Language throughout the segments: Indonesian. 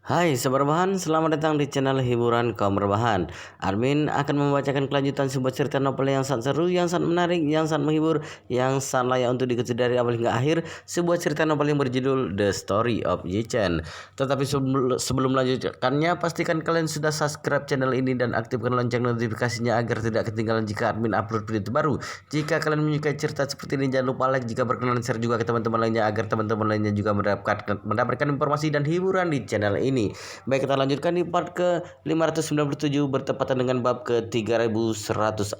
Hai Sobat Rebahan, selamat datang di channel hiburan kaum rebahan. Armin akan membacakan kelanjutan sebuah cerita novel yang sangat seru, yang sangat menarik, yang sangat menghibur, yang sangat layak untuk diikuti dari awal hingga akhir. Sebuah cerita novel yang berjudul The Story of Yi-Chen. Tetapi sebelum melanjutkannya, pastikan kalian sudah subscribe channel ini dan aktifkan lonceng notifikasinya agar tidak ketinggalan jika Armin upload video terbaru. Jika kalian menyukai cerita seperti ini, jangan lupa like, jika berkenan share juga ke teman-teman lainnya agar teman-teman lainnya juga mendapatkan informasi dan hiburan di channel ini. Baik, kita lanjutkan di part ke 597 bertepatan dengan bab ke 3114.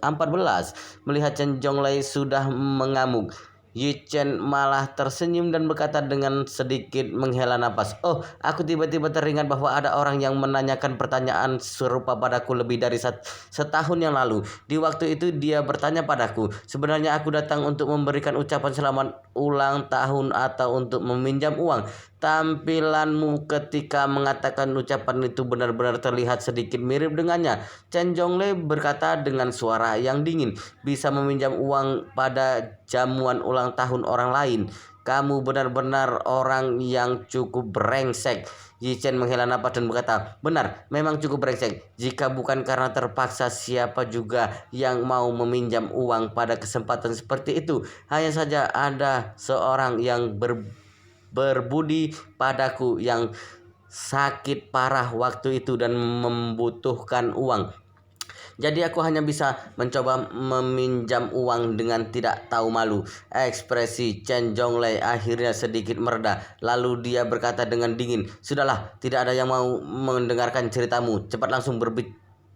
Melihat Chen Zhonglei sudah mengamuk, Yi-Chen malah tersenyum dan berkata dengan sedikit menghela napas, "Oh, aku tiba-tiba teringat bahwa ada orang yang menanyakan pertanyaan serupa padaku lebih dari setahun yang lalu. Di waktu itu dia bertanya padaku, sebenarnya aku datang untuk memberikan ucapan selamat ulang tahun atau untuk meminjam uang. Tampilanmu ketika mengatakan ucapan itu benar-benar terlihat sedikit mirip dengannya." Chen Zhonglei berkata dengan suara yang dingin, "Bisa meminjam uang pada jamuan ulang tahun orang lain? Kamu benar-benar orang yang cukup brengsek." Yi-Chen menghela napas dan berkata, "Benar, memang cukup brengsek. Jika bukan karena terpaksa, siapa juga yang mau meminjam uang pada kesempatan seperti itu? Hanya saja ada seorang yang berbudi padaku yang sakit parah waktu itu dan membutuhkan uang. Jadi aku hanya bisa mencoba meminjam uang dengan tidak tahu malu." Ekspresi Chen Zhonglei akhirnya sedikit mereda. Lalu dia berkata dengan dingin, "Sudahlah, tidak ada yang mau mendengarkan ceritamu. Cepat langsung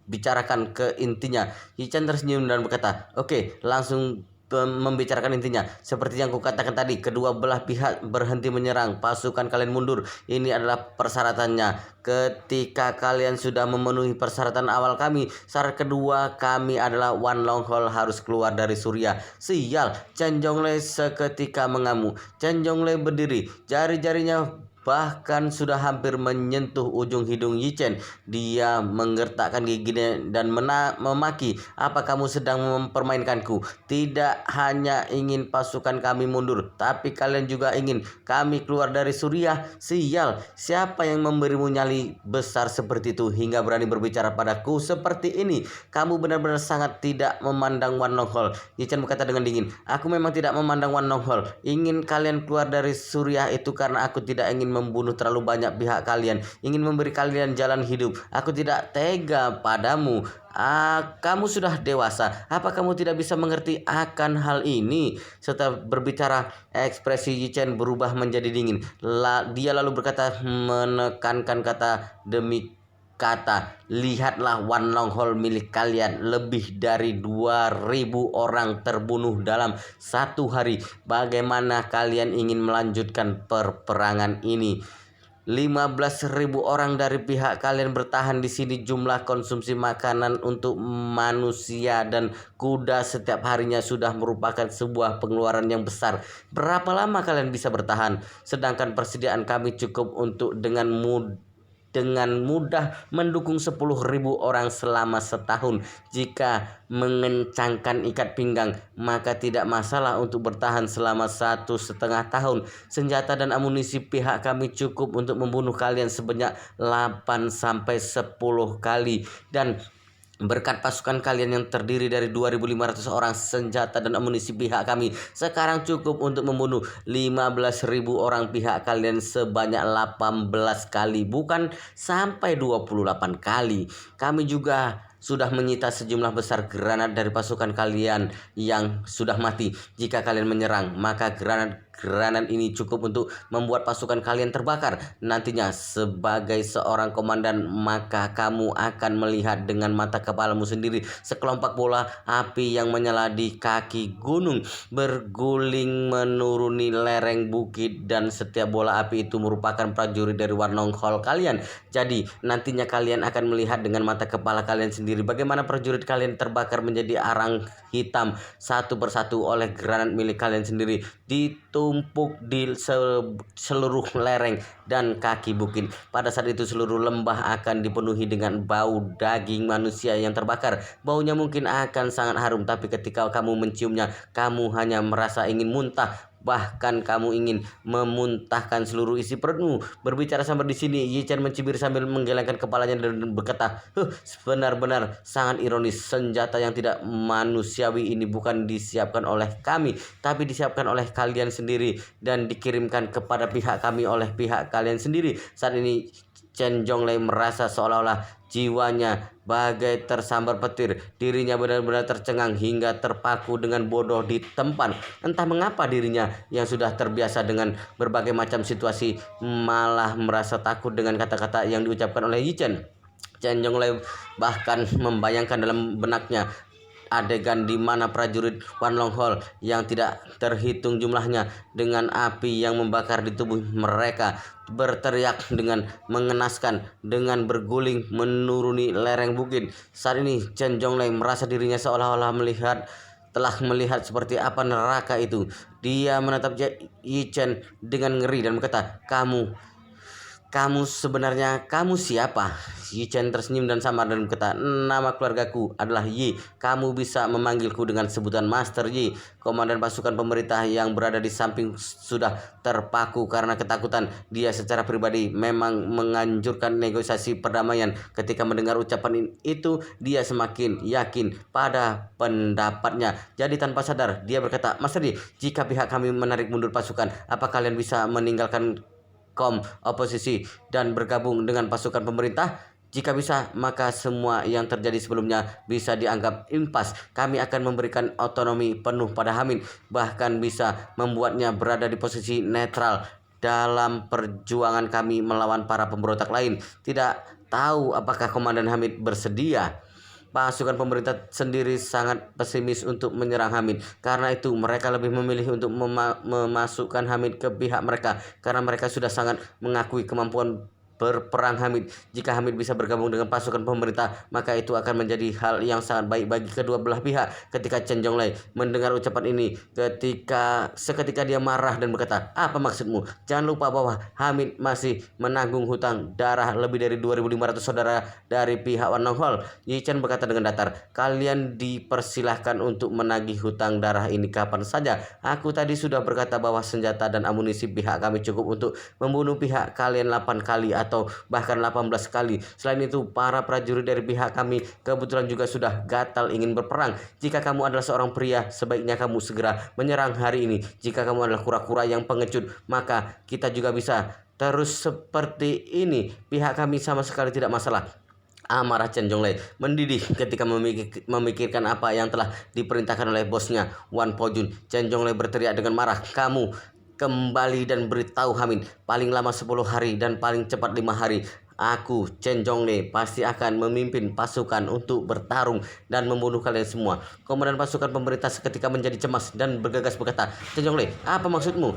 bicarakan ke intinya." Yi-Chen tersenyum dan berkata, "Oke, langsung membicarakan intinya. Seperti yang kukatakan tadi, kedua belah pihak berhenti menyerang. Pasukan kalian mundur. Ini adalah persyaratannya. Ketika kalian sudah memenuhi persyaratan awal kami, syarat kedua kami adalah Wan Longhol harus keluar dari Surya." "Sial!" Chen Zhonglei seketika mengamuk. Chen Zhonglei berdiri, jari-jarinya bahkan sudah hampir menyentuh ujung hidung Yi-Chen. Dia menggertakkan giginya dan memaki, "Apa kamu sedang mempermainkanku? Tidak hanya ingin pasukan kami mundur, tapi kalian juga ingin kami keluar dari Suriah? Sial, siapa yang memberimu nyali besar seperti itu hingga berani berbicara padaku seperti ini? Kamu benar-benar sangat tidak memandang Wan Longhol." Yi-Chen berkata dengan dingin, "Aku memang tidak memandang Wan Longhol. Ingin kalian keluar dari Suriah itu karena aku tidak ingin membunuh terlalu banyak pihak kalian, ingin memberi kalian jalan hidup. Aku tidak tega padamu. Kamu sudah dewasa. Apa kamu tidak bisa mengerti akan hal ini?" Setelah berbicara, ekspresi Yi-Chen berubah menjadi dingin. Dia lalu berkata, menekankan kata demi kata, "Lihatlah Wan Longhol milik kalian. Lebih dari 2.000 orang terbunuh dalam satu hari. Bagaimana kalian ingin melanjutkan peperangan ini? 15.000 orang dari pihak kalian bertahan di sini. Jumlah konsumsi makanan untuk manusia dan kuda setiap harinya sudah merupakan sebuah pengeluaran yang besar. Berapa lama kalian bisa bertahan? Sedangkan persediaan kami cukup untuk dengan mudah mendukung 10.000 orang selama setahun. Jika mengencangkan ikat pinggang, maka tidak masalah untuk bertahan selama 1,5 tahun. Senjata dan amunisi pihak kami cukup untuk membunuh kalian sebanyak 8 sampai 10 kali. Dan berkat pasukan kalian yang terdiri dari 2.500 orang, senjata dan amunisi pihak kami sekarang cukup untuk membunuh 15.000 orang pihak kalian sebanyak 18 kali, bukan sampai 28 kali. Kami juga sudah menyita sejumlah besar granat dari pasukan kalian yang sudah mati. Jika kalian menyerang, maka granat ini cukup untuk membuat pasukan kalian terbakar. Nantinya sebagai seorang komandan, maka kamu akan melihat dengan mata kepalamu sendiri sekelompok bola api yang menyala di kaki gunung berguling menuruni lereng bukit, dan setiap bola api itu merupakan prajurit dari Wan Longhol kalian. Jadi nantinya kalian akan melihat dengan mata kepala kalian sendiri bagaimana prajurit kalian terbakar menjadi arang hitam satu persatu oleh granat milik kalian sendiri, ditumpuk di seluruh lereng dan kaki bukit. Pada saat itu seluruh lembah akan dipenuhi dengan bau daging manusia yang terbakar. Baunya mungkin akan sangat harum, tapi ketika kamu menciumnya, kamu hanya merasa ingin muntah. bahkan kamu ingin memuntahkan seluruh isi perutmu. Berbicara sambil di sini, Yi Chen mencibir sambil menggelengkan kepalanya dan berkata, benar-benar sangat ironis. Senjata yang tidak manusiawi ini bukan disiapkan oleh kami, tapi disiapkan oleh kalian sendiri dan dikirimkan kepada pihak kami oleh pihak kalian sendiri. Saat ini Chen Zhonglei merasa seolah-olah jiwanya bagai tersambar petir. Dirinya benar-benar tercengang hingga terpaku dengan bodoh di tempat. Entah mengapa dirinya yang sudah terbiasa dengan berbagai macam situasi malah merasa takut dengan kata-kata yang diucapkan oleh Yi Chen. Chen Zhonglei bahkan membayangkan dalam benaknya adegan di mana prajurit Wan Long Hall yang tidak terhitung jumlahnya dengan api yang membakar di tubuh mereka berteriak dengan mengenaskan dengan berguling menuruni lereng bukit. Saat ini Chen Zhonglei merasa dirinya seolah-olah telah melihat seperti apa neraka itu. Dia menatap Yi Chen dengan ngeri dan berkata, Kamu sebenarnya siapa? Yi Chen tersenyum dan samar dan berkata, nama keluargaku adalah Yi. Kamu bisa memanggilku dengan sebutan Master Yi. Komandan pasukan pemerintah yang berada di samping sudah terpaku karena ketakutan. Dia secara pribadi memang menganjurkan negosiasi perdamaian. Ketika mendengar ucapan itu, dia semakin yakin pada pendapatnya. Jadi tanpa sadar, dia berkata, Master Yi, jika pihak kami menarik mundur pasukan, apa kalian bisa meninggalkan oposisi dan bergabung dengan pasukan pemerintah? Jika bisa, maka semua yang terjadi sebelumnya bisa dianggap impas. Kami akan memberikan otonomi penuh pada Hamid, bahkan bisa membuatnya berada di posisi netral dalam perjuangan kami melawan para pemberontak lain. Tidak tahu apakah Komandan Hamid bersedia? Pasukan pemerintah sendiri sangat pesimis untuk menyerang Hamid. Karena itu mereka lebih memilih untuk memasukkan Hamid ke pihak mereka, karena mereka sudah sangat mengakui kemampuan berperang Hamid. Jika Hamid bisa bergabung dengan pasukan pemerintah, maka itu akan menjadi hal yang sangat baik bagi kedua belah pihak. Ketika Chen Zhonglei mendengar ucapan ini, seketika dia marah dan berkata, apa maksudmu? Jangan lupa bahwa Hamid masih menanggung hutang darah lebih dari 2.500 saudara dari pihak Wan Long Hall. Yi Chen berkata dengan datar, kalian dipersilahkan untuk menagih hutang darah ini kapan saja. Aku tadi sudah berkata bahwa senjata dan amunisi pihak kami cukup untuk membunuh pihak kalian 8 kali atau bahkan 18 kali. Selain itu, para prajurit dari pihak kami kebetulan juga sudah gatal ingin berperang. Jika kamu adalah seorang pria, sebaiknya kamu segera menyerang hari ini. Jika kamu adalah kura-kura yang pengecut, maka kita juga bisa terus seperti ini. Pihak kami sama sekali tidak masalah. Amarah Chen Zhonglei mendidih ketika memikirkan apa yang telah diperintahkan oleh bosnya Wan Pojun. Chen Zhonglei berteriak dengan marah, kamu kembali dan beritahu Hamid, paling lama 10 hari dan paling cepat 5 hari. Aku, Chen Zhonglei, pasti akan memimpin pasukan untuk bertarung dan membunuh kalian semua. Komandan pasukan pemerintah seketika menjadi cemas dan bergegas berkata, Chen Zhonglei, apa maksudmu?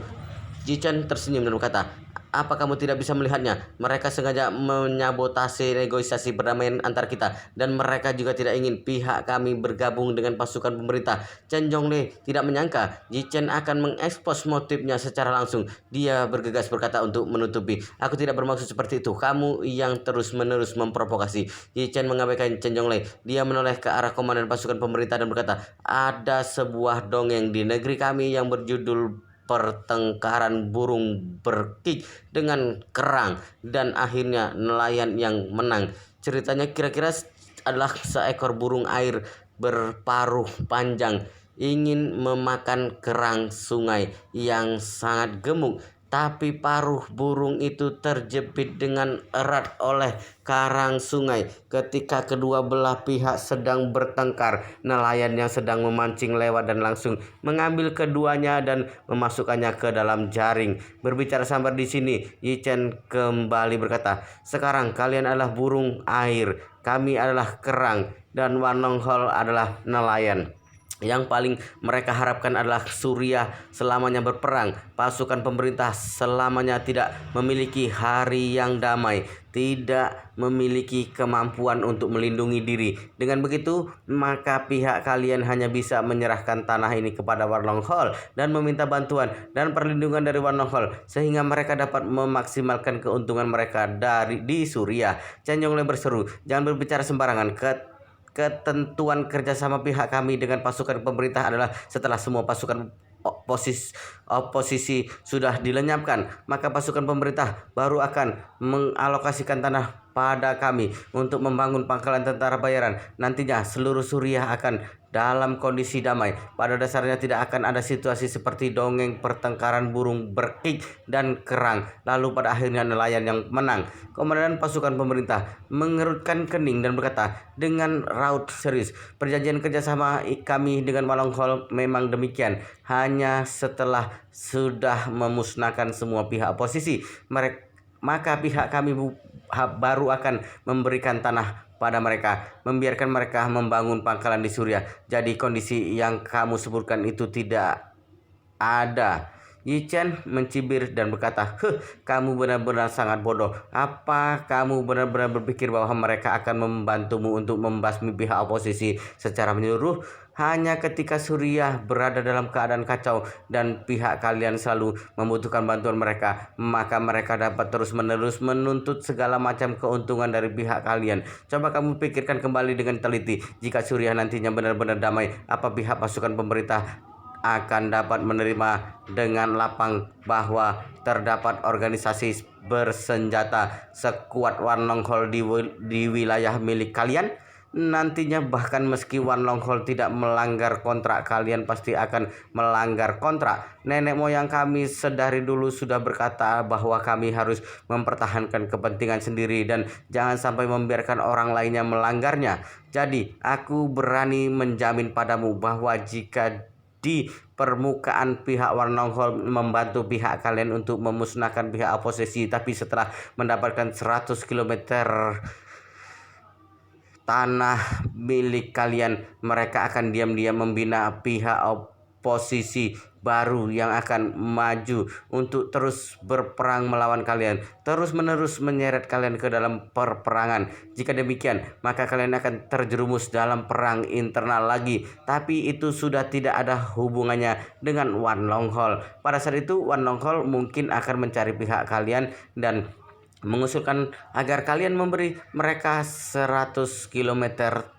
Yi Chen tersenyum dan berkata, apa kamu tidak bisa melihatnya? Mereka sengaja menyabotase negosiasi perdamaian antar kita, dan mereka juga tidak ingin pihak kami bergabung dengan pasukan pemerintah. Chen Zhonglei tidak menyangka Yi Chen akan mengekspos motifnya secara langsung. Dia bergegas berkata untuk menutupi, aku tidak bermaksud seperti itu. Kamu yang terus-menerus memprovokasi. Yi Chen mengabaikan Chen Zhonglei. Dia menoleh ke arah komandan pasukan pemerintah dan berkata, ada sebuah dongeng di negeri kami yang berjudul pertengkaran burung berkik dengan kerang dan akhirnya nelayan yang menang. Ceritanya kira-kira adalah seekor burung air berparuh panjang ingin memakan kerang sungai yang sangat gemuk, tapi paruh burung itu terjepit dengan erat oleh karang sungai. Ketika kedua belah pihak sedang bertengkar, nelayan yang sedang memancing lewat dan langsung mengambil keduanya dan memasukkannya ke dalam jaring. Berbicara sambar di sini, Yi Chen kembali berkata, sekarang kalian adalah burung air, kami adalah kerang, dan Wan Long Hall adalah nelayan. Yang paling mereka harapkan adalah Surya selamanya berperang. Pasukan pemerintah selamanya tidak memiliki hari yang damai, tidak memiliki kemampuan untuk melindungi diri. Dengan begitu, maka pihak kalian hanya bisa menyerahkan tanah ini kepada Wan Long Hall dan meminta bantuan dan perlindungan dari Wan Long Hall sehingga mereka dapat memaksimalkan keuntungan mereka di Surya. Chen Zhonglei berseru, jangan berbicara sembarangan. Ketentuan kerjasama pihak kami dengan pasukan pemerintah adalah setelah semua pasukan oposisi sudah dilenyapkan, maka pasukan pemerintah baru akan mengalokasikan tanah pada kami untuk membangun pangkalan tentara bayaran. Nantinya seluruh Suriah akan dalam kondisi damai. Pada dasarnya tidak akan ada situasi seperti dongeng pertengkaran burung berkik dan kerang, lalu pada akhirnya nelayan yang menang. Komandan pasukan pemerintah mengerutkan kening dan berkata dengan raut serius, perjanjian kerjasama kami dengan Walonghol memang demikian. Hanya setelah sudah memusnahkan semua pihak oposisi, maka pihak kami baru akan memberikan tanah pada mereka, membiarkan mereka membangun pangkalan di Suriah. Jadi kondisi yang kamu sebutkan itu tidak ada. Yi Chen mencibir dan berkata, kamu benar-benar sangat bodoh. Apa kamu benar-benar berpikir bahwa mereka akan membantumu untuk membasmi pihak oposisi secara menyeluruh? Hanya ketika Suriah berada dalam keadaan kacau dan pihak kalian selalu membutuhkan bantuan mereka, maka mereka dapat terus-menerus menuntut segala macam keuntungan dari pihak kalian. Coba kamu pikirkan kembali dengan teliti, jika Suriah nantinya benar-benar damai, apa pihak pasukan pemerintah akan dapat menerima dengan lapang bahwa terdapat organisasi bersenjata sekuat Walonghol di wilayah milik kalian? Nantinya bahkan meski Walonghol tidak melanggar kontrak, kalian pasti akan melanggar kontrak. Nenek moyang kami sedari dulu sudah berkata bahwa kami harus mempertahankan kepentingan sendiri dan jangan sampai membiarkan orang lainnya melanggarnya. Jadi aku berani menjamin padamu bahwa jika di permukaan pihak Walonghol membantu pihak kalian untuk memusnahkan pihak oposisi, tapi setelah mendapatkan 100 kilometer tanah milik kalian, mereka akan diam-diam membina pihak oposisi baru yang akan maju untuk terus berperang melawan kalian, terus-menerus menyeret kalian ke dalam perperangan. Jika demikian, maka kalian akan terjerumus dalam perang internal lagi, tapi itu sudah tidak ada hubungannya dengan Walonghol. Pada saat itu Walonghol mungkin akan mencari pihak kalian dan mengusulkan agar kalian memberi mereka 100 kilometer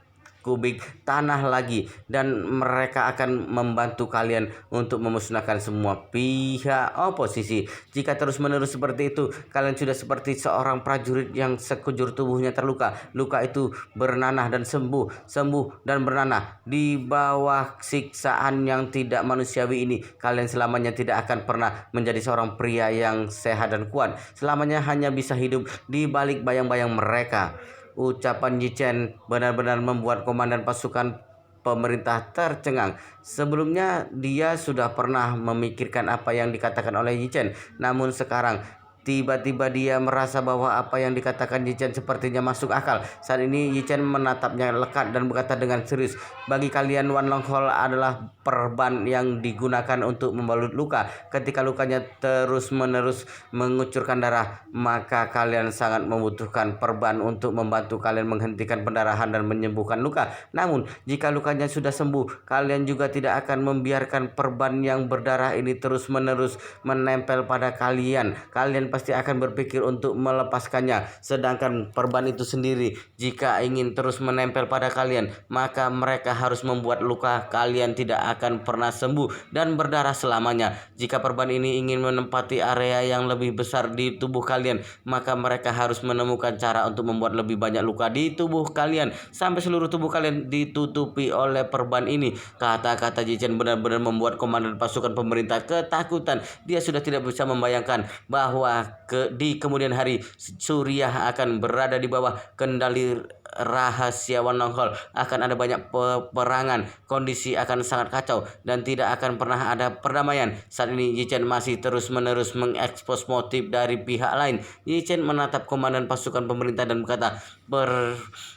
kubik tanah lagi, dan mereka akan membantu kalian untuk memusnahkan semua pihak oposisi. Jika terus-menerus seperti itu, kalian sudah seperti seorang prajurit yang sekujur tubuhnya terluka. Luka itu bernanah dan sembuh dan bernanah. Di bawah siksaan yang tidak manusiawi ini, kalian selamanya tidak akan pernah menjadi seorang pria yang sehat dan kuat. Selamanya hanya bisa hidup di balik bayang-bayang mereka. Ucapan Yi Chen benar-benar membuat komandan pasukan pemerintah tercengang. Sebelumnya dia sudah pernah memikirkan apa yang dikatakan oleh Yi Chen, namun sekarang tiba-tiba dia merasa bahwa apa yang dikatakan Yi Chen sepertinya masuk akal. Saat ini Yi Chen menatapnya lekat dan berkata dengan serius, bagi kalian Walonghol adalah perban yang digunakan untuk membalut luka. Ketika lukanya terus-menerus mengucurkan darah, maka kalian sangat membutuhkan perban untuk membantu kalian menghentikan pendarahan dan menyembuhkan luka. Namun jika lukanya sudah sembuh, kalian juga tidak akan membiarkan perban yang berdarah ini terus-menerus menempel pada kalian. Kalian pasti akan berpikir untuk melepaskannya. Sedangkan perban itu sendiri, jika ingin terus menempel pada kalian, maka mereka harus membuat luka kalian tidak akan pernah sembuh dan berdarah selamanya. Jika perban ini ingin menempati area yang lebih besar di tubuh kalian, maka mereka harus menemukan cara untuk membuat lebih banyak luka di tubuh kalian sampai seluruh tubuh kalian ditutupi oleh perban ini. Kata-kata Yi Chen benar-benar membuat komandan pasukan pemerintah ketakutan. Dia sudah tidak bisa membayangkan bahwa di kemudian hari Suriah akan berada di bawah kendali rahasia Walonghol. Akan ada banyak peperangan, kondisi akan sangat kacau dan tidak akan pernah ada perdamaian. Saat ini Yi Chen masih terus-menerus mengekspos motif dari pihak lain. Yi Chen menatap komandan pasukan pemerintah dan berkata,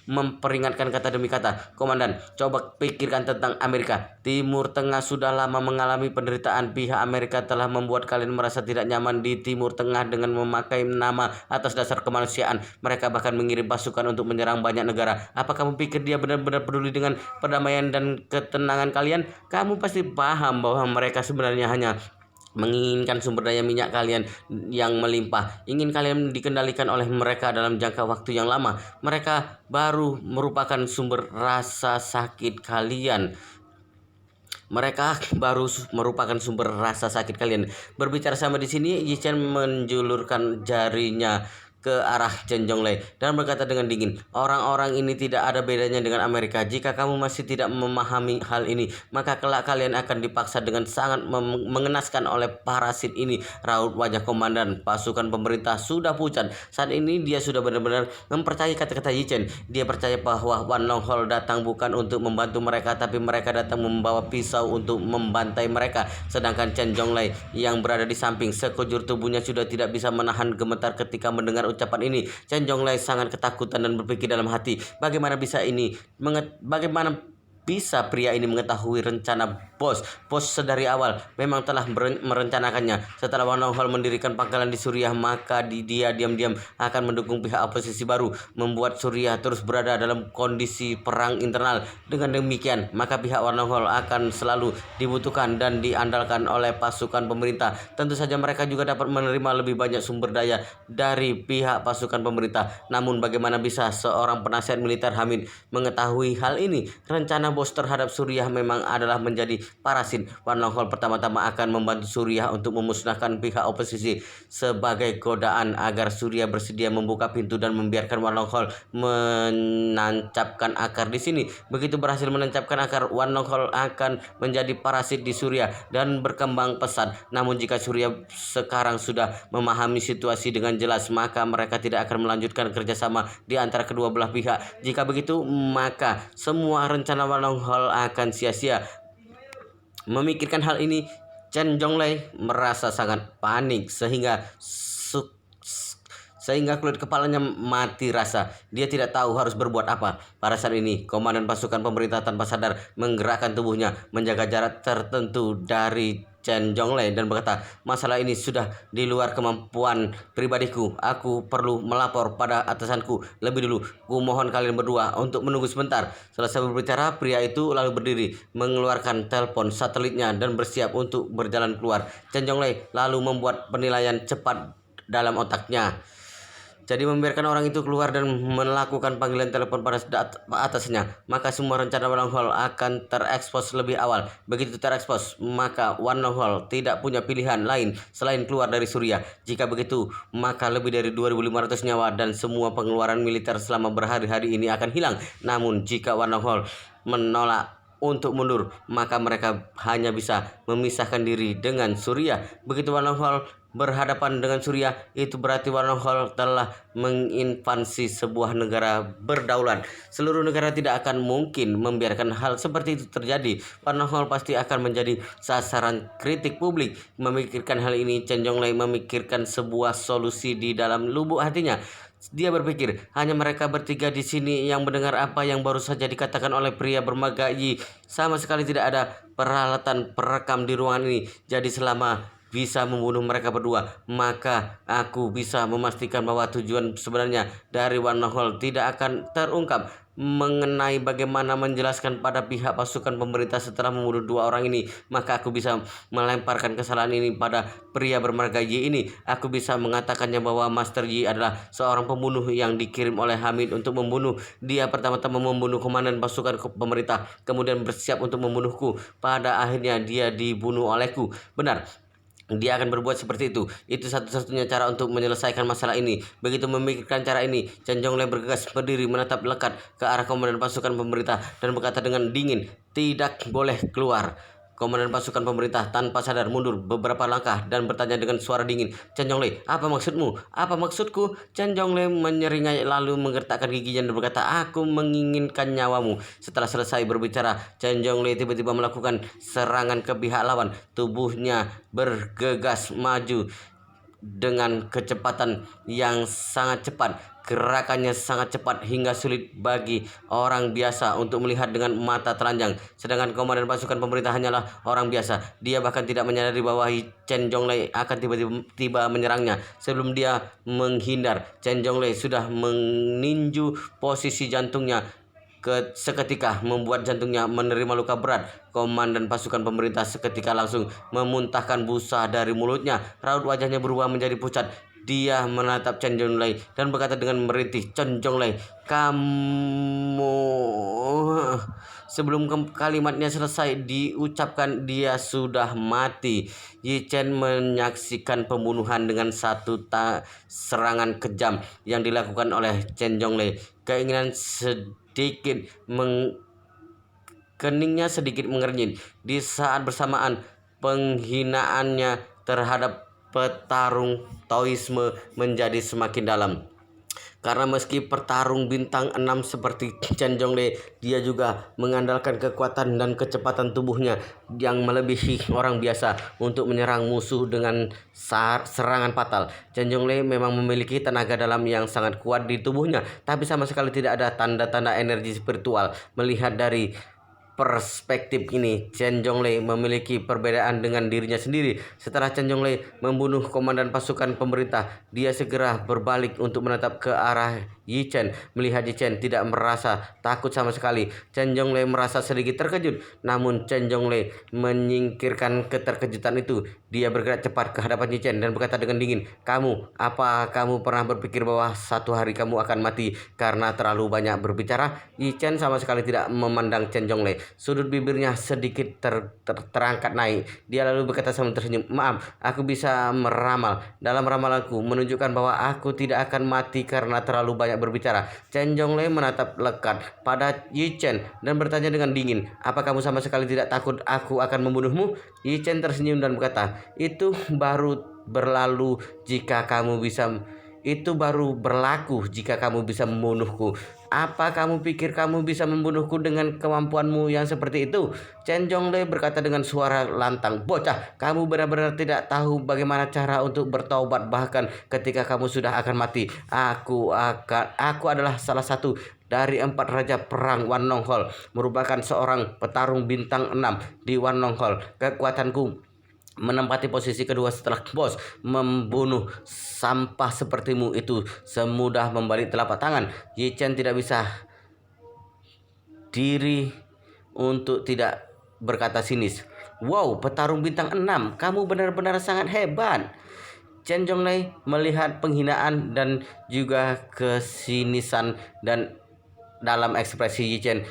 memperingatkan kata demi kata, komandan, coba pikirkan tentang Amerika. Timur Tengah sudah lama mengalami penderitaan. Pihak Amerika telah membuat kalian merasa tidak nyaman di Timur Tengah dengan memakai nama atas dasar kemanusiaan. Mereka bahkan mengirim pasukan untuk menyerang banyak negara. Apa kamu pikir dia benar-benar peduli dengan perdamaian dan ketenangan kalian? Kamu pasti paham bahwa mereka sebenarnya hanya menginginkan sumber daya minyak kalian yang melimpah. Ingin kalian dikendalikan oleh mereka dalam jangka waktu yang lama. Mereka baru merupakan sumber rasa sakit kalian. Mereka baru merupakan sumber rasa sakit kalian. Berbicara sama di sini, Yi Chen menjulurkan jarinya ke arah Chen Zhonglei dan berkata dengan dingin, orang-orang ini tidak ada bedanya dengan Amerika. Jika kamu masih tidak memahami hal ini, maka kelak kalian akan dipaksa dengan sangat mengenaskan oleh parasit ini. Raut wajah komandan pasukan pemerintah sudah pucat. Saat ini dia sudah benar-benar mempercayai kata-kata Yi Chen. Dia percaya bahwa Wan Longhol datang bukan untuk membantu mereka, tapi mereka datang membawa pisau untuk membantai mereka. Sedangkan Chen Zhonglei yang berada di samping, sekujur tubuhnya sudah tidak bisa menahan gemetar ketika mendengar ucapan ini. Chen Zhonglei sangat ketakutan dan berpikir dalam hati, bagaimana bisa pria ini mengetahui rencana bos sedari awal. Memang telah merencanakannya. Setelah Wan Longhol mendirikan pangkalan di Suriah, maka dia diam-diam akan mendukung pihak oposisi baru, membuat Suriah terus berada dalam kondisi perang internal. Dengan demikian, maka pihak Wan Longhol akan selalu dibutuhkan dan diandalkan oleh pasukan pemerintah. Tentu saja mereka juga dapat menerima lebih banyak sumber daya dari pihak pasukan pemerintah. Namun bagaimana bisa seorang penasihat militer Hamid mengetahui hal ini? Rencana bos terhadap Suriah memang adalah menjadi parasit. Wan Longhol pertama-tama akan membantu Suriah untuk memusnahkan pihak oposisi sebagai godaan agar Suriah bersedia membuka pintu dan membiarkan Wan Longhol menancapkan akar di sini. Begitu berhasil menancapkan akar, Wan Longhol akan menjadi parasit di Suriah dan berkembang pesat. Namun jika Suriah sekarang sudah memahami situasi dengan jelas, maka mereka tidak akan melanjutkan kerjasama di antara kedua belah pihak. Jika begitu, maka semua rencana Wan Longhol akan sia-sia. Memikirkan hal ini, Chen Zhonglei merasa sangat panik sehingga kulit kepalanya mati rasa. Dia tidak tahu harus berbuat apa. Pada saat ini, komandan pasukan pemerintah tanpa sadar menggerakkan tubuhnya menjaga jarak tertentu dari Chen Zhonglei dan berkata, masalah ini sudah di luar kemampuan pribadiku. Aku perlu melapor pada atasanku lebih dulu. Kumohon kalian berdua untuk menunggu sebentar. Selesai berbicara, pria itu lalu berdiri, mengeluarkan telepon satelitnya dan bersiap untuk berjalan keluar. Chen Zhonglei lalu membuat penilaian cepat dalam otaknya. Jadi membiarkan orang itu keluar dan melakukan panggilan telepon pada atasnya, maka semua rencana Wan Longhol akan terekspos lebih awal. Begitu terekspos, maka Wan Longhol tidak punya pilihan lain selain keluar dari Suriah. Jika begitu, maka lebih dari 2.500 nyawa dan semua pengeluaran militer selama berhari-hari ini akan hilang. Namun jika Wan Longhol menolak untuk mundur, maka mereka hanya bisa memisahkan diri dengan Suriah. Begitu Wan Longhol berhadapan dengan Suriah, itu berarti Wan Longhol telah menginvasi sebuah negara berdaulat. Seluruh negara tidak akan mungkin membiarkan hal seperti itu terjadi. Wan Longhol pasti akan menjadi sasaran kritik publik. Memikirkan hal ini, Chen Zhonglei memikirkan sebuah solusi di dalam lubuk hatinya. Dia berpikir, hanya mereka bertiga di sini yang mendengar apa yang baru saja dikatakan oleh pria bermaga Yi. Sama sekali tidak ada peralatan perekam di ruangan ini. Jadi selama bisa membunuh mereka berdua, maka aku bisa memastikan bahwa tujuan sebenarnya dari Wan Longhol tidak akan terungkap. Mengenai bagaimana menjelaskan pada pihak pasukan pemerintah setelah membunuh dua orang ini, maka aku bisa melemparkan kesalahan ini pada pria bermarga Y ini. Aku bisa mengatakannya bahwa Master Y adalah seorang pembunuh yang dikirim oleh Hamid untuk membunuh. Dia pertama-tama membunuh komandan pasukan pemerintah, kemudian bersiap untuk membunuhku. Pada akhirnya dia dibunuh olehku. Benar, dia akan berbuat seperti itu. Itu satu-satunya cara untuk menyelesaikan masalah ini. Begitu memikirkan cara ini, Chen Zhonglei bergegas berdiri menatap lekat ke arah komandan pasukan pemerintah dan berkata dengan dingin, tidak boleh keluar. Komandan pasukan pemerintah tanpa sadar mundur beberapa langkah dan bertanya dengan suara dingin, Chen Zhonglei, apa maksudmu? Apa maksudku? Chen Zhonglei menyeringai lalu menggertakkan giginya dan berkata, aku menginginkan nyawamu. Setelah selesai berbicara, Chen Zhonglei tiba-tiba melakukan serangan ke pihak lawan. Tubuhnya bergegas maju dengan kecepatan yang sangat cepat. Gerakannya sangat cepat hingga sulit bagi orang biasa untuk melihat dengan mata telanjang. Sedangkan komandan pasukan pemerintah hanyalah orang biasa. Dia bahkan tidak menyadari bahwa Chen Zhonglei akan tiba-tiba menyerangnya. Sebelum dia menghindar, Chen Zhonglei sudah meninju posisi jantungnya. Seketika membuat jantungnya menerima luka berat. Komandan pasukan pemerintah seketika langsung memuntahkan busa dari mulutnya. Raut wajahnya berubah menjadi pucat. Dia menatap Chen Zhonglei dan berkata dengan merintih, "Chen Zhonglei, kamu..." Sebelum kalimatnya selesai diucapkan, dia sudah mati. Yi Chen menyaksikan pembunuhan dengan satu serangan kejam yang dilakukan oleh Chen Zhonglei. Keningnya sedikit mengernyit. Di saat bersamaan, penghinaannya terhadap petarung Taoisme menjadi semakin dalam. Karena meski petarung bintang 6 seperti Chen Zhonglei, dia juga mengandalkan kekuatan dan kecepatan tubuhnya yang melebihi orang biasa untuk menyerang musuh dengan serangan fatal. Chen Zhonglei memang memiliki tenaga dalam yang sangat kuat di tubuhnya, tapi sama sekali tidak ada tanda-tanda energi spiritual. Melihat dari perspektif ini, Chen Zhonglei memiliki perbedaan dengan dirinya sendiri. Setelah Chen Zhonglei membunuh komandan pasukan pemerintah, dia segera berbalik untuk menatap ke arah Yi Chen. Melihat Yi Chen tidak merasa takut sama sekali, Chen Zhonglei merasa sedikit terkejut. Namun Chen Zhonglei menyingkirkan keterkejutan itu. Dia bergerak cepat ke hadapan Yi Chen dan berkata dengan dingin, Apa kamu pernah berpikir bahwa satu hari kamu akan mati karena terlalu banyak berbicara?" Yi Chen sama sekali tidak memandang Chen Zhonglei. Sudut bibirnya sedikit terangkat naik. Dia lalu berkata sambil tersenyum, "Maaf, aku bisa meramal. Dalam ramalanku menunjukkan bahwa aku tidak akan mati karena terlalu banyak berbicara." Chen Zhonglei menatap lekat pada Yi Chen dan bertanya dengan dingin, "Apa kamu sama sekali tidak takut aku akan membunuhmu?" Yi Chen tersenyum dan berkata, "Itu baru berlaku jika kamu bisa membunuhku. Apa kamu pikir kamu bisa membunuhku dengan kemampuanmu yang seperti itu?" Chen Zhonglei berkata dengan suara lantang, "Bocah, kamu benar-benar tidak tahu bagaimana cara untuk bertaubat bahkan ketika kamu sudah akan mati. Aku adalah salah satu dari 4 raja perang Wan Long Hall, merupakan seorang petarung bintang 6 di Wan Long Hall. Kekuatanku menempati posisi kedua setelah bos. Membunuh sampah sepertimu itu semudah membalik telapak tangan." Yi Chen tidak bisa diri untuk tidak berkata sinis, "Wow, petarung bintang 6, kamu benar-benar sangat hebat." Chen Zhonglei melihat penghinaan dan juga kesinisan dan dalam ekspresi Yi Chen.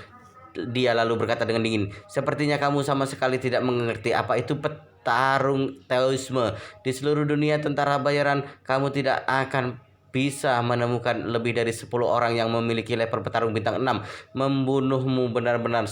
Dia lalu berkata dengan dingin, "Sepertinya kamu sama sekali tidak mengerti apa itu petarung Taoisme. Di seluruh dunia tentara bayaran, kamu tidak akan bisa menemukan lebih dari 10 orang yang memiliki level petarung bintang 6. Membunuhmu benar-benar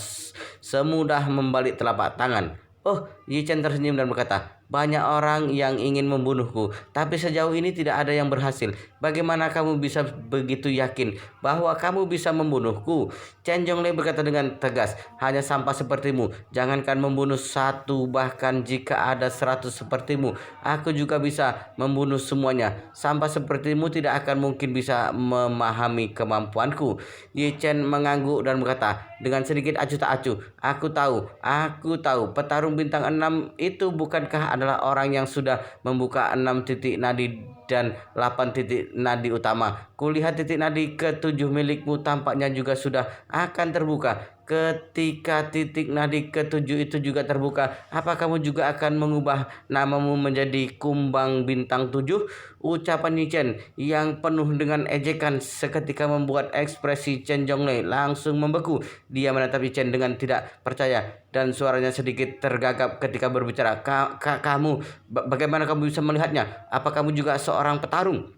semudah membalik telapak tangan." Oh, Yi Chen tersenyum dan berkata, "Banyak orang yang ingin membunuhku, tapi sejauh ini tidak ada yang berhasil. Bagaimana kamu bisa begitu yakin bahwa kamu bisa membunuhku?" Chen Zhonglei berkata dengan tegas, "Hanya sampah sepertimu. Jangankan membunuh satu, bahkan jika ada 100 sepertimu, aku juga bisa membunuh semuanya. Sampah sepertimu tidak akan mungkin bisa memahami kemampuanku." Yi Chen mengangguk dan berkata dengan sedikit acuh tak acuh, aku tahu, petarung bintang 6 itu bukankah adalah orang yang sudah membuka 6 titik nadi dan 8 titik nadi utama. Kulihat titik nadi ke-7 milikmu tampaknya juga sudah akan terbuka. Ketika titik nadi ke-7 itu juga terbuka, apa kamu juga akan mengubah namamu menjadi Kumbang Bintang 7? Ucapan Yi Chen yang penuh dengan ejekan seketika membuat ekspresi Chen Zhonglei langsung membeku. Dia menatap Yi Chen dengan tidak percaya dan suaranya sedikit tergagap ketika berbicara. Bagaimana kamu bisa melihatnya? Apa kamu juga seorang petarung?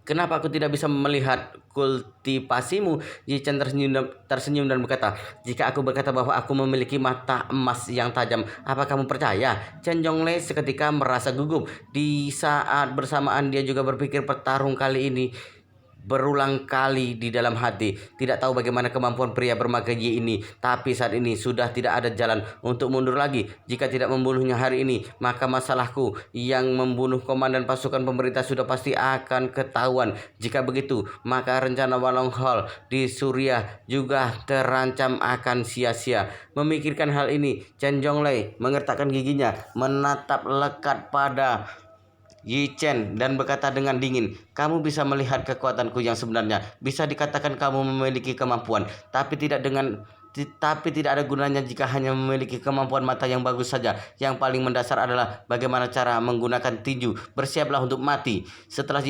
Kenapa aku tidak bisa melihat kultivasimu?" Yi Chen tersenyum dan berkata, "Jika aku berkata bahwa aku memiliki mata emas yang tajam, apa kamu percaya?" Chen Zhonglei seketika merasa gugup. Di saat bersamaan dia juga berpikir petarung kali ini berulang kali di dalam hati. Tidak tahu bagaimana kemampuan pria bermagaji ini, tapi saat ini sudah tidak ada jalan untuk mundur lagi. Jika tidak membunuhnya hari ini, maka masalahku yang membunuh komandan pasukan pemerintah sudah pasti akan ketahuan. Jika begitu, maka rencana Walong Hall di Suriah juga terancam akan sia-sia. Memikirkan hal ini, Chen Zhonglei mengertakkan giginya, menatap lekat pada Yi Chen dan berkata dengan dingin, "Kamu bisa melihat kekuatanku yang sebenarnya. Bisa dikatakan kamu memiliki kemampuan, tapi Tapi tidak ada gunanya jika hanya memiliki kemampuan mata yang bagus saja. Yang paling mendasar adalah bagaimana cara menggunakan tinju. Bersiaplah untuk mati. Setelah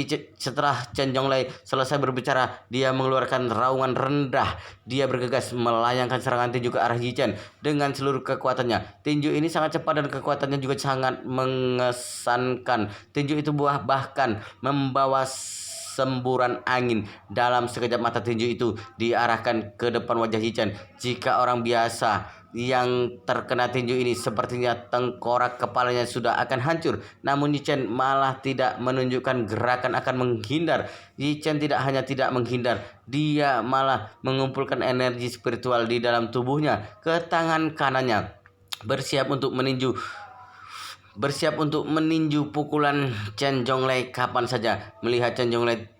Chen Zhonglei selesai berbicara, dia mengeluarkan raungan rendah. Dia bergegas melayangkan serangan tinju ke arah Yi Chen dengan seluruh kekuatannya. Tinju ini sangat cepat dan kekuatannya juga sangat mengesankan. Tinju itu bahkan membawa semburan angin. Dalam sekejap mata tinju itu diarahkan ke depan wajah Yi Chen. Jika orang biasa yang terkena tinju ini sepertinya tengkorak kepalanya sudah akan hancur, namun Yi Chen malah tidak menunjukkan gerakan akan menghindar. Yi Chen tidak hanya tidak menghindar, dia malah mengumpulkan energi spiritual di dalam tubuhnya ke tangan kanannya, bersiap untuk meninju pukulan Chen Zhonglei kapan saja. Melihat Chen Zhonglei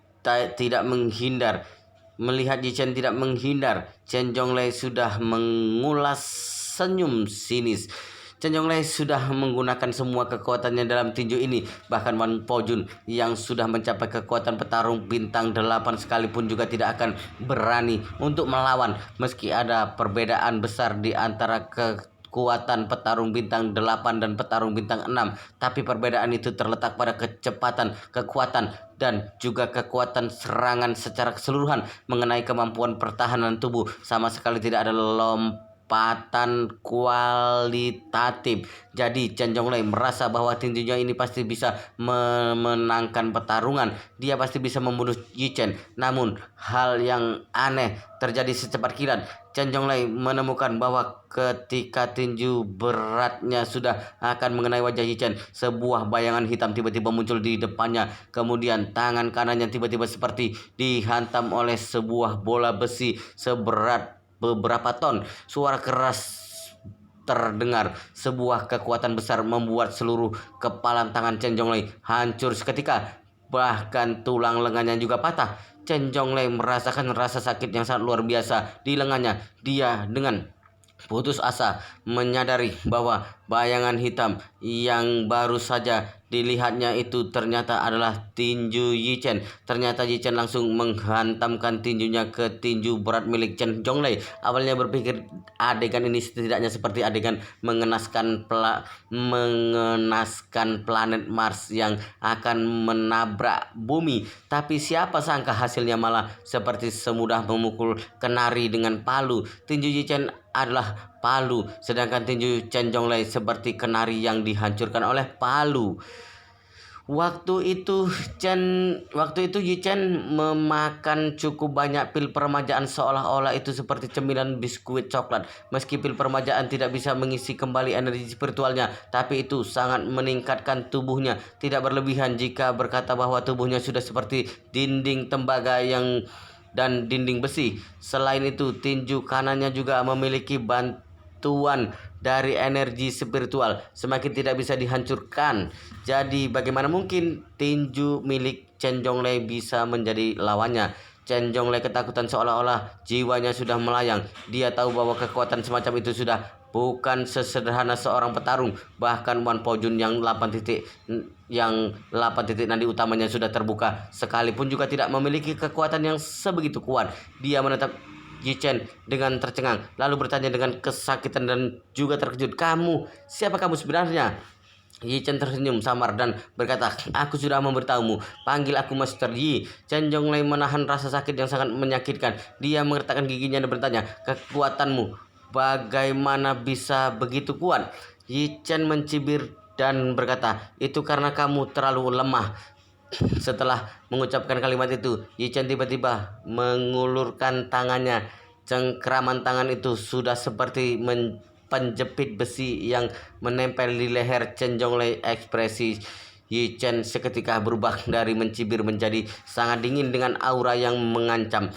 tidak menghindar, melihat Yi Chen tidak menghindar, Chen Zhonglei sudah mengulas senyum sinis. Chen Zhonglei sudah menggunakan semua kekuatannya dalam tinju ini. Bahkan Wan Pojun yang sudah mencapai kekuatan petarung bintang 8 sekalipun juga tidak akan berani untuk melawan. Meski ada perbedaan besar di antara kekuatan petarung bintang 8 dan petarung bintang 6. Tapi perbedaan itu terletak pada kecepatan, kekuatan, dan juga kekuatan serangan secara keseluruhan. Mengenai kemampuan pertahanan tubuh, sama sekali tidak ada lompatan kualitatif. Jadi Chen Zhonglei merasa bahwa tinjunya ini pasti bisa memenangkan pertarungan. Dia pasti bisa membunuh Yi Chen. Namun hal yang aneh terjadi secepat kilat. Chen Zhonglei menemukan bahwa ketika tinju beratnya sudah akan mengenai wajah Yi Chen, sebuah bayangan hitam tiba-tiba muncul di depannya. Kemudian tangan kanannya tiba-tiba seperti dihantam oleh sebuah bola besi seberat beberapa ton. Suara keras terdengar. Sebuah kekuatan besar membuat seluruh kepalan tangan Chen Zhonglei hancur seketika. Bahkan tulang lengannya juga patah. Chen Zhonglei merasakan rasa sakit yang sangat luar biasa di lengannya. Dia dengan putus asa menyadari bahwa bayangan hitam yang baru saja dilihatnya itu ternyata adalah tinju Yi Chen. Ternyata Yi Chen langsung menghantamkan tinjunya ke tinju berat milik Chen Zhonglei. Awalnya berpikir adegan ini setidaknya seperti adegan mengenaskan planet Mars yang akan menabrak bumi. Tapi siapa sangka hasilnya malah seperti semudah memukul kenari dengan palu. Tinju Yi Chen adalah palu, sedangkan tinju Chen Zhonglei seperti kenari yang dihancurkan oleh palu. Waktu itu Yi Chen memakan cukup banyak pil permajaan, seolah-olah itu seperti cemilan biskuit coklat. Meski pil permajaan tidak bisa mengisi kembali energi spiritualnya, tapi itu sangat meningkatkan tubuhnya. Tidak berlebihan jika berkata bahwa tubuhnya sudah seperti dinding tembaga dan dinding besi. Selain itu, tinju kanannya juga memiliki bantuan dari energi spiritual, semakin tidak bisa dihancurkan. Jadi bagaimana mungkin tinju milik Chen Zhonglei bisa menjadi lawannya? Chen Zhonglei ketakutan, seolah-olah jiwanya sudah melayang. Dia tahu bahwa kekuatan semacam itu sudah bukan sesederhana seorang petarung. Bahkan Wan Pojun yang 8 titik nadi utamanya sudah terbuka, sekalipun juga tidak memiliki kekuatan yang sebegitu kuat. Dia menatap Yi Chen dengan tercengang, lalu bertanya dengan kesakitan dan juga terkejut, siapa kamu sebenarnya? Yi Chen tersenyum samar dan berkata, aku sudah memberitahumu, panggil aku Master Yi. Chen Zhonglei menahan rasa sakit yang sangat menyakitkan. Dia mengertakkan giginya dan bertanya, kekuatanmu bagaimana bisa begitu kuat? Yi Chen mencibir dan berkata, itu karena kamu terlalu lemah. Setelah mengucapkan kalimat itu, Yi Chen tiba-tiba mengulurkan tangannya. Cengkraman tangan itu sudah seperti penjepit besi yang menempel di leher Chen Zhonglei. Ekspresi Yi Chen seketika berubah dari mencibir menjadi sangat dingin dengan aura yang mengancam.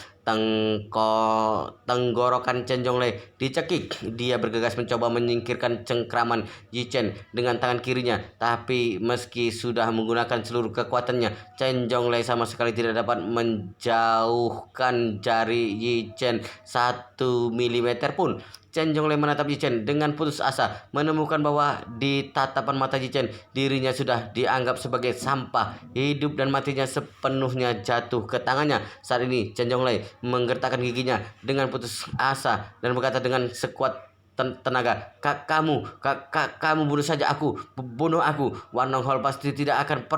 Tenggorokan Chen Zhonglei dicekik. Dia bergegas mencoba menyingkirkan cengkraman Yi Chen dengan tangan kirinya. Tapi meski sudah menggunakan seluruh kekuatannya, Chen Zhonglei sama sekali tidak dapat menjauhkan jari Yi Chen 1 mm pun. Chen Zhonglei menatap Yi Chen dengan putus asa, menemukan bahwa di tatapan mata Yi Chen dirinya sudah dianggap sebagai sampah. Hidup dan matinya sepenuhnya jatuh ke tangannya. Saat ini Chen Zhonglei menggertakkan giginya dengan putus asa dan berkata dengan sekuat tenaga, kamu bunuh saja aku, bunuh aku. Wan Longhol pasti tidak akan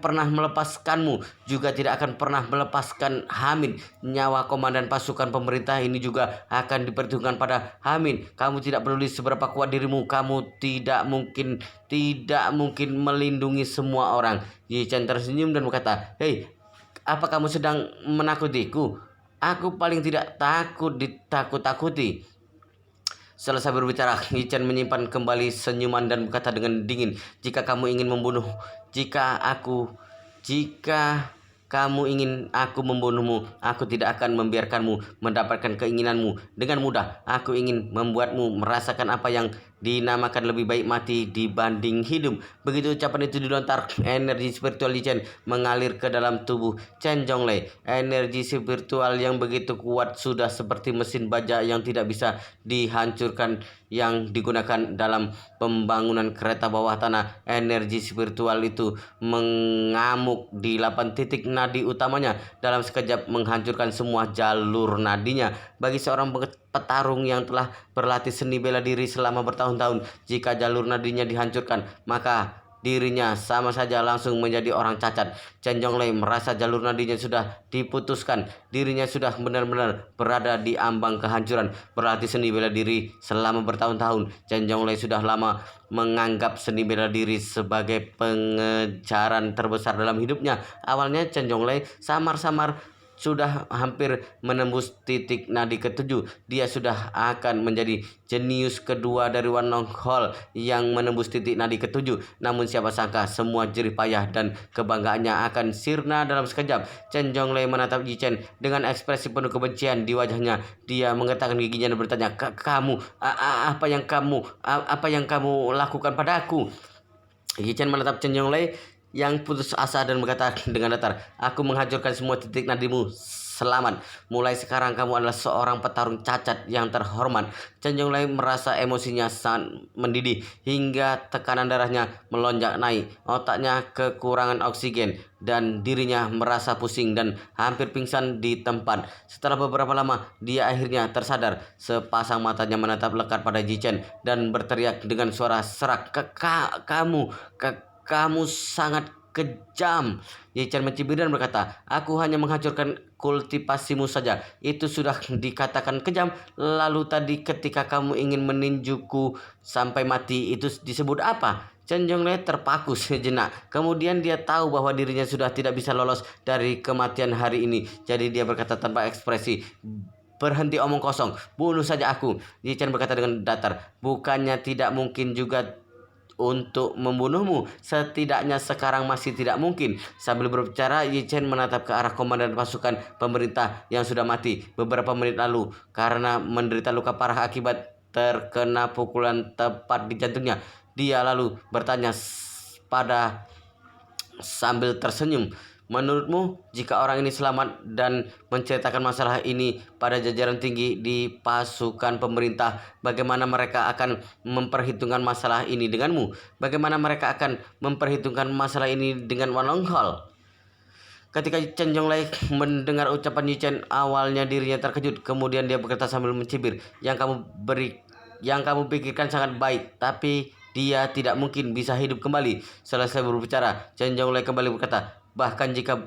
pernah melepaskanmu, juga tidak akan pernah melepaskan Hamin. Nyawa komandan pasukan pemerintah ini juga akan diperhitungkan pada Hamin. Kamu tidak peduli seberapa kuat dirimu, kamu tidak mungkin melindungi semua orang. Yi Chen tersenyum dan berkata, hei, apa kamu sedang menakutiku? Aku paling tidak takut ditakut-takuti. Selesai berbicara, Yi Chen menyimpan kembali senyuman dan berkata dengan dingin, jika kamu ingin aku membunuhmu, aku tidak akan membiarkanmu mendapatkan keinginanmu dengan mudah. Aku ingin membuatmu merasakan apa yang dinamakan lebih baik mati dibanding hidup. Begitu ucapan itu dilontar, energi spiritual Yi Chen mengalir ke dalam tubuh Chen Zhonglei. Energi spiritual yang begitu kuat, sudah seperti mesin baja yang tidak bisa dihancurkan yang digunakan dalam pembangunan kereta bawah tanah. Energi spiritual itu mengamuk di 8 titik nadi utamanya, dalam sekejap menghancurkan semua jalur nadinya. Bagi seorang petarung yang telah berlatih seni bela diri selama bertahun-tahun, jika jalur nadinya dihancurkan, maka dirinya sama saja langsung menjadi orang cacat. Chen Zhonglei merasa jalur nadinya sudah diputuskan, dirinya sudah benar-benar berada di ambang kehancuran. Berlatih seni bela diri selama bertahun-tahun, Chen Zhonglei sudah lama menganggap seni bela diri sebagai pengejaran terbesar dalam hidupnya. Awalnya Chen Zhonglei samar-samar sudah hampir menembus titik nadi ke-7. Dia sudah akan menjadi jenius kedua dari Wan Longhol yang menembus titik nadi ke-7. Namun siapa sangka semua jerih payah dan kebanggaannya akan sirna dalam sekejap. Chen Zhonglei menatap Yi Chen dengan ekspresi penuh kebencian di wajahnya. Dia menggetakkan giginya dan bertanya, kamu, apa yang kamu lakukan padaku? Yi Chen menatap Chen Zhonglei yang putus asa dan berkata dengan datar, aku menghancurkan semua titik nadimu. Selamat, mulai sekarang kamu adalah seorang petarung cacat yang terhormat. Chen Zhonglei merasa emosinya sangat mendidih hingga tekanan darahnya melonjak naik. Otaknya kekurangan oksigen dan dirinya merasa pusing dan hampir pingsan di tempat. Setelah beberapa lama, dia akhirnya tersadar. Sepasang matanya menatap lekat pada Yi Chen dan berteriak dengan suara serak, kamu sangat kejam. Yi Chen mencibir dan berkata, aku hanya menghancurkan kultivasimu saja. Itu sudah dikatakan kejam. Lalu tadi ketika kamu ingin meninjuku sampai mati, itu disebut apa? Chen Zhonglei terpaku sejenak. Kemudian dia tahu bahwa dirinya sudah tidak bisa lolos dari kematian hari ini. Jadi dia berkata tanpa ekspresi, berhenti omong kosong, bunuh saja aku. Yi Chen berkata dengan datar, bukannya tidak mungkin juga untuk membunuhmu, setidaknya sekarang masih tidak mungkin. Sambil berbicara, Yi Chen menatap ke arah komandan pasukan pemerintah yang sudah mati beberapa menit lalu karena menderita luka parah akibat terkena pukulan tepat di jantungnya. Dia lalu bertanya sambil tersenyum, menurutmu jika orang ini selamat dan menceritakan masalah ini pada jajaran tinggi di pasukan pemerintah, bagaimana mereka akan memperhitungkan masalah ini denganmu? Bagaimana mereka akan memperhitungkan masalah ini dengan Wan Longhol? Ketika Chen Zhonglei mendengar ucapan Yi Chen, awalnya dirinya terkejut, kemudian dia berkata sambil mencibir, yang kamu pikirkan sangat baik, tapi dia tidak mungkin bisa hidup kembali. Selesai berbicara, Chen Zhonglei kembali berkata, bahkan jika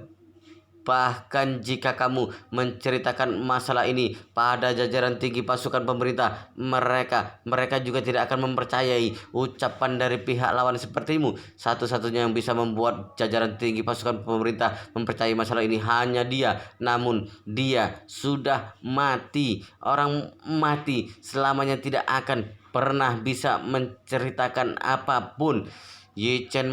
kamu menceritakan masalah ini pada jajaran tinggi pasukan pemerintah, mereka juga tidak akan mempercayai ucapan dari pihak lawan sepertimu. Satu-satunya yang bisa membuat jajaran tinggi pasukan pemerintah mempercayai masalah ini hanya dia. Namun dia sudah mati. Orang mati selamanya tidak akan pernah bisa menceritakan apapun. Yi Chen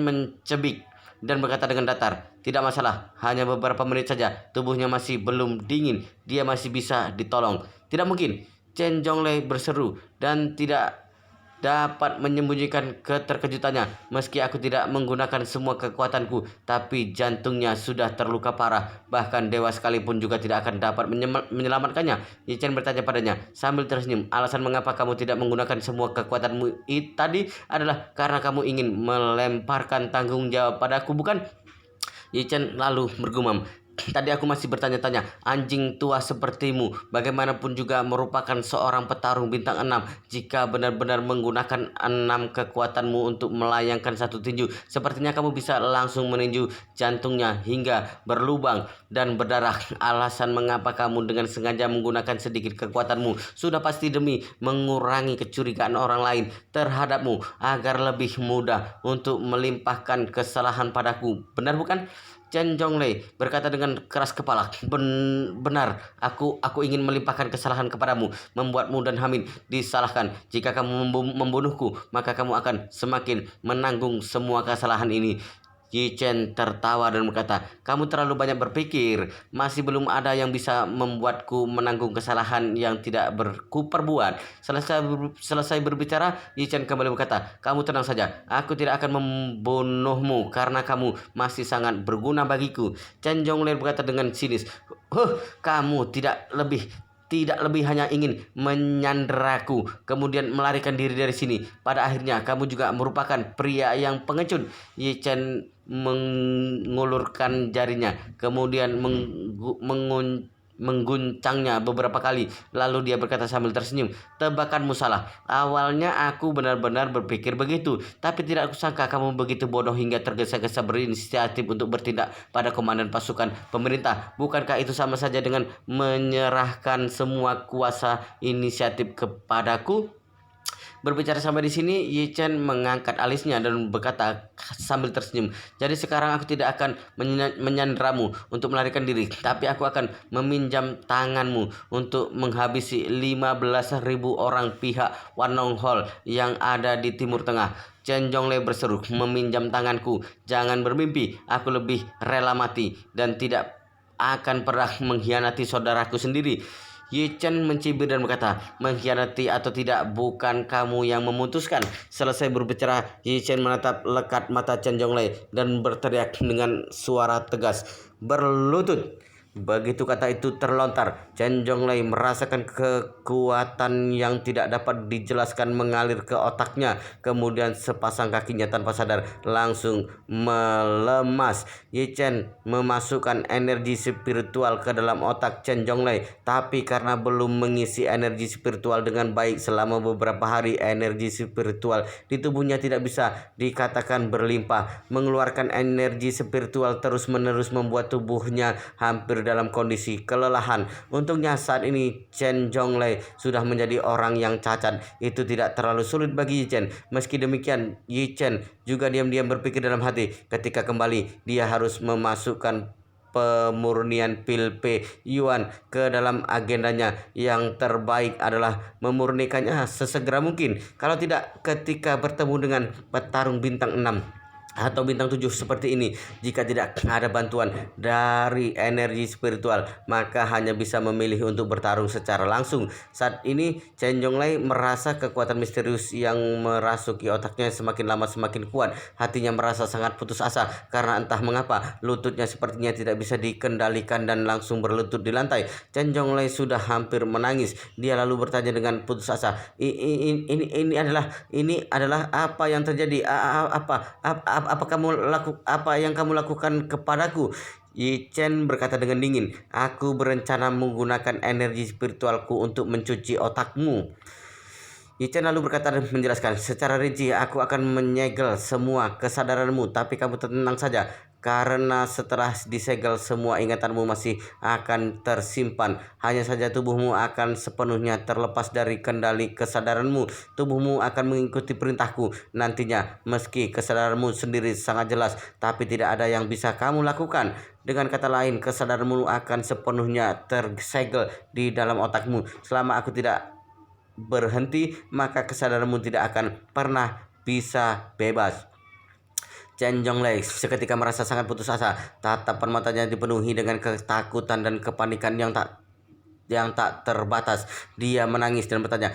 mencebik dan berkata dengan datar, tidak masalah, hanya beberapa menit saja, tubuhnya masih belum dingin, dia masih bisa ditolong. Tidak mungkin, Chen Zhonglei berseru, dan tidak dapat menyembunyikan keterkejutannya. Meski aku tidak menggunakan semua kekuatanku, tapi jantungnya sudah terluka parah. Bahkan dewa sekalipun juga tidak akan dapat menyelamatkannya. Yi Chen bertanya padanya sambil tersenyum. Alasan mengapa kamu tidak menggunakan semua kekuatanmu tadi adalah karena kamu ingin melemparkan tanggung jawab padaku, bukan? Yi Chen lalu bergumam. Tadi aku masih bertanya-tanya, anjing tua sepertimu bagaimanapun juga merupakan seorang petarung bintang 6. Jika benar-benar menggunakan 6 kekuatanmu untuk melayangkan satu tinju, sepertinya kamu bisa langsung meninju jantungnya hingga berlubang dan berdarah. Alasan mengapa kamu dengan sengaja menggunakan sedikit kekuatanmu sudah pasti demi mengurangi kecurigaan orang lain terhadapmu agar lebih mudah untuk melimpahkan kesalahan padaku. Benar bukan? Chen Zhonglei berkata dengan keras kepala. Benar, aku ingin melimpahkan kesalahan kepadamu, membuatmu dan Hamid disalahkan. Jika kamu membunuhku, maka kamu akan semakin menanggung semua kesalahan ini. Yi Chen tertawa dan berkata, kamu terlalu banyak berpikir. Masih belum ada yang bisa membuatku menanggung kesalahan yang tidak perbuat. Selesai berbicara, Yi Chen kembali berkata, kamu tenang saja. Aku tidak akan membunuhmu karena kamu masih sangat berguna bagiku. Chen Zhonglei berkata dengan sinis, kamu tidak lebih hanya ingin menyanderaku, kemudian melarikan diri dari sini. Pada akhirnya, kamu juga merupakan pria yang pengecut. Yi Chen mengulurkan jarinya, kemudian mengguncangnya beberapa kali. Lalu dia berkata sambil tersenyum, tebakanmu salah. Awalnya aku benar-benar berpikir begitu, tapi tidak kusangka kamu begitu bodoh hingga tergesa-gesa berinisiatif untuk bertindak pada komandan pasukan pemerintah. Bukankah itu sama saja dengan menyerahkan semua kuasa inisiatif kepadaku? Berbicara sampai di sini, Yi Chen mengangkat alisnya dan berkata sambil tersenyum, jadi sekarang aku tidak akan menyanderamu untuk melarikan diri, tapi aku akan meminjam tanganmu untuk menghabisi 15.000 orang pihak Wanong Hall yang ada di Timur Tengah. Chen Zhonglei berseru, meminjam tanganku, jangan bermimpi, aku lebih rela mati dan tidak akan pernah mengkhianati saudaraku sendiri. Yi Chen mencibir dan berkata, mengkhianati atau tidak bukan kamu yang memutuskan. Selesai berbicara, Yi Chen menatap lekat mata Chen Zhonglei dan berteriak dengan suara tegas, berlutut. Begitu kata itu terlontar, Chen Zhonglei merasakan kekuatan yang tidak dapat dijelaskan mengalir ke otaknya. Kemudian sepasang kakinya tanpa sadar langsung melemas. Yi Chen memasukkan energi spiritual ke dalam otak Chen Zhonglei, tapi karena belum mengisi energi spiritual dengan baik selama beberapa hari, energi spiritual di tubuhnya tidak bisa dikatakan berlimpah. Mengeluarkan energi spiritual terus-menerus membuat tubuhnya hampir dalam kondisi kelelahan. Untungnya saat ini Chen Zhonglei sudah menjadi orang yang cacat. Itu tidak terlalu sulit bagi Yi Chen. Meski demikian, Yi Chen juga diam-diam berpikir dalam hati, ketika kembali dia harus memasukkan pemurnian pil Pe Yuan ke dalam agendanya. Yang terbaik adalah memurnikannya sesegera mungkin. Kalau tidak, ketika bertemu dengan petarung bintang 6 atau bintang 7 seperti ini, jika tidak ada bantuan dari energi spiritual, maka hanya bisa memilih untuk bertarung secara langsung. Saat ini Chen Zhonglei merasa kekuatan misterius yang merasuki otaknya semakin lama semakin kuat. Hatinya merasa sangat putus asa karena entah mengapa lututnya sepertinya tidak bisa dikendalikan dan langsung berlutut di lantai. Chen Zhonglei sudah hampir menangis. Dia lalu bertanya dengan putus asa, ini adalah apa yang terjadi? Apa yang kamu lakukan kepadaku? Yi Chen berkata dengan dingin, aku berencana menggunakan energi spiritualku untuk mencuci otakmu. Yi Chen lalu berkata dan menjelaskan secara rinci, aku akan menyegel semua kesadaranmu, tapi kamu tenang saja. Karena setelah disegel semua ingatanmu masih akan tersimpan. Hanya saja tubuhmu akan sepenuhnya terlepas dari kendali kesadaranmu. Tubuhmu akan mengikuti perintahku nantinya. Meski kesadaranmu sendiri sangat jelas, tapi tidak ada yang bisa kamu lakukan. Dengan kata lain, kesadaranmu akan sepenuhnya tersegel di dalam otakmu. Selama aku tidak berhenti, maka kesadaranmu tidak akan pernah bisa bebas. Chen Zhonglei seketika merasa sangat putus asa. Tatapan matanya dipenuhi dengan ketakutan dan kepanikan yang tak terbatas. Dia menangis dan bertanya,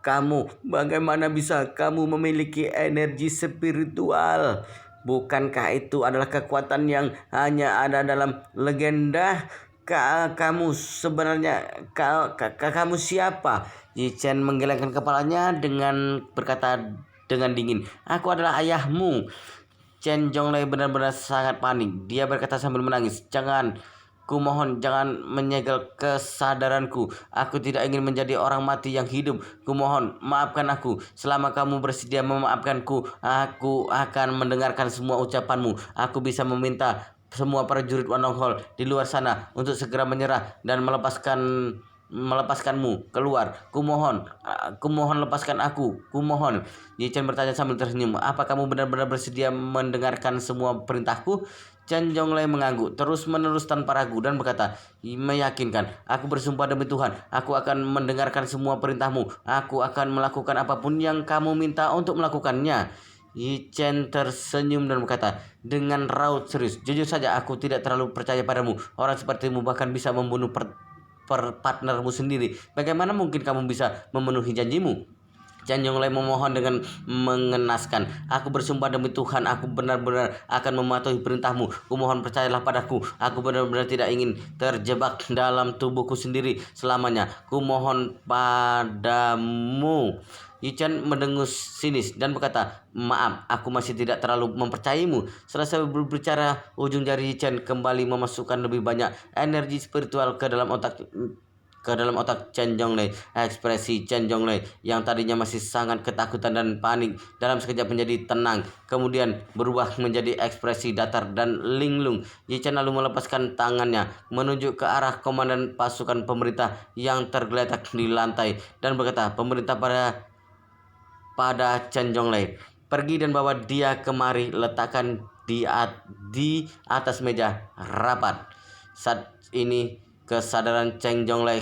kamu? Bagaimana bisa kamu memiliki energi spiritual? Bukankah itu adalah kekuatan yang hanya ada dalam legenda? Kamu sebenarnya kamu siapa? Yi Chen menggelengkan kepalanya dengan berkata dengan dingin, "Aku adalah ayahmu." Chen Jonglei benar-benar sangat panik. Dia berkata sambil menangis, "Jangan, kumohon jangan menyegel kesadaranku. Aku tidak ingin menjadi orang mati yang hidup. Kumohon, maafkan aku. Selama kamu bersedia memaafkanku, aku akan mendengarkan semua ucapanmu. Aku bisa meminta semua prajurit Wanonghol di luar sana untuk segera menyerah dan melepaskanmu keluar. Kumohon lepaskan aku. Kumohon." Yi Chen bertanya sambil tersenyum, "Apa kamu benar-benar bersedia mendengarkan semua perintahku?" Chen Jonglei mengangguk terus-menerus tanpa ragu dan berkata, "Meyakinkan, aku bersumpah demi Tuhan, aku akan mendengarkan semua perintahmu. Aku akan melakukan apapun yang kamu minta untuk melakukannya." Yi Chen tersenyum dan berkata dengan raut serius, "Jujur saja, aku tidak terlalu percaya padamu. Orang sepertimu bahkan bisa membunuh partnermu sendiri. Bagaimana mungkin kamu bisa memenuhi janjimu?" Chen Yonglei memohon dengan mengenaskan, "Aku bersumpah demi Tuhan, aku benar-benar akan mematuhi perintahmu. Kumohon percayalah padaku. Aku benar-benar tidak ingin terjebak dalam tubuhku sendiri selamanya. Kumohon padamu." Yi Chen mendengus sinis dan berkata, "Maaf, aku masih tidak terlalu mempercayaimu." Selesai berbicara, ujung jari Yi Chen kembali memasukkan lebih banyak energi spiritual ke dalam otak Chen Jonglei. Ekspresi Chen Jonglei yang tadinya masih sangat ketakutan dan panik dalam sekejap menjadi tenang, kemudian berubah menjadi ekspresi datar dan linglung. Yi Chen lalu melepaskan tangannya menunjuk ke arah komandan pasukan pemerintah yang tergeletak di lantai dan berkata, "Pemerintah pada Chen Jonglei, pergi dan bawa dia kemari, letakkan di atas meja rapat." Saat ini kesadaran Chen Jonglei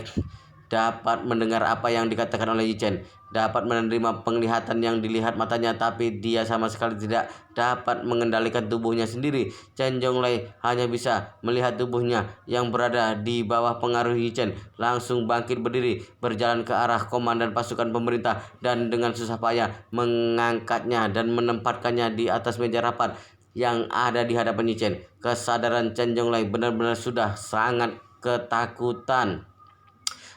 dapat mendengar apa yang dikatakan oleh Yi Chen, dapat menerima penglihatan yang dilihat matanya, tapi dia sama sekali tidak dapat mengendalikan tubuhnya sendiri. Chen Jonglei hanya bisa melihat tubuhnya yang berada di bawah pengaruh Yi Chen langsung bangkit berdiri, berjalan ke arah komandan pasukan pemerintah dan dengan susah payah mengangkatnya dan menempatkannya di atas meja rapat yang ada di hadapan Yi Chen. Kesadaran Chen Jonglei benar-benar sudah sangat ketakutan.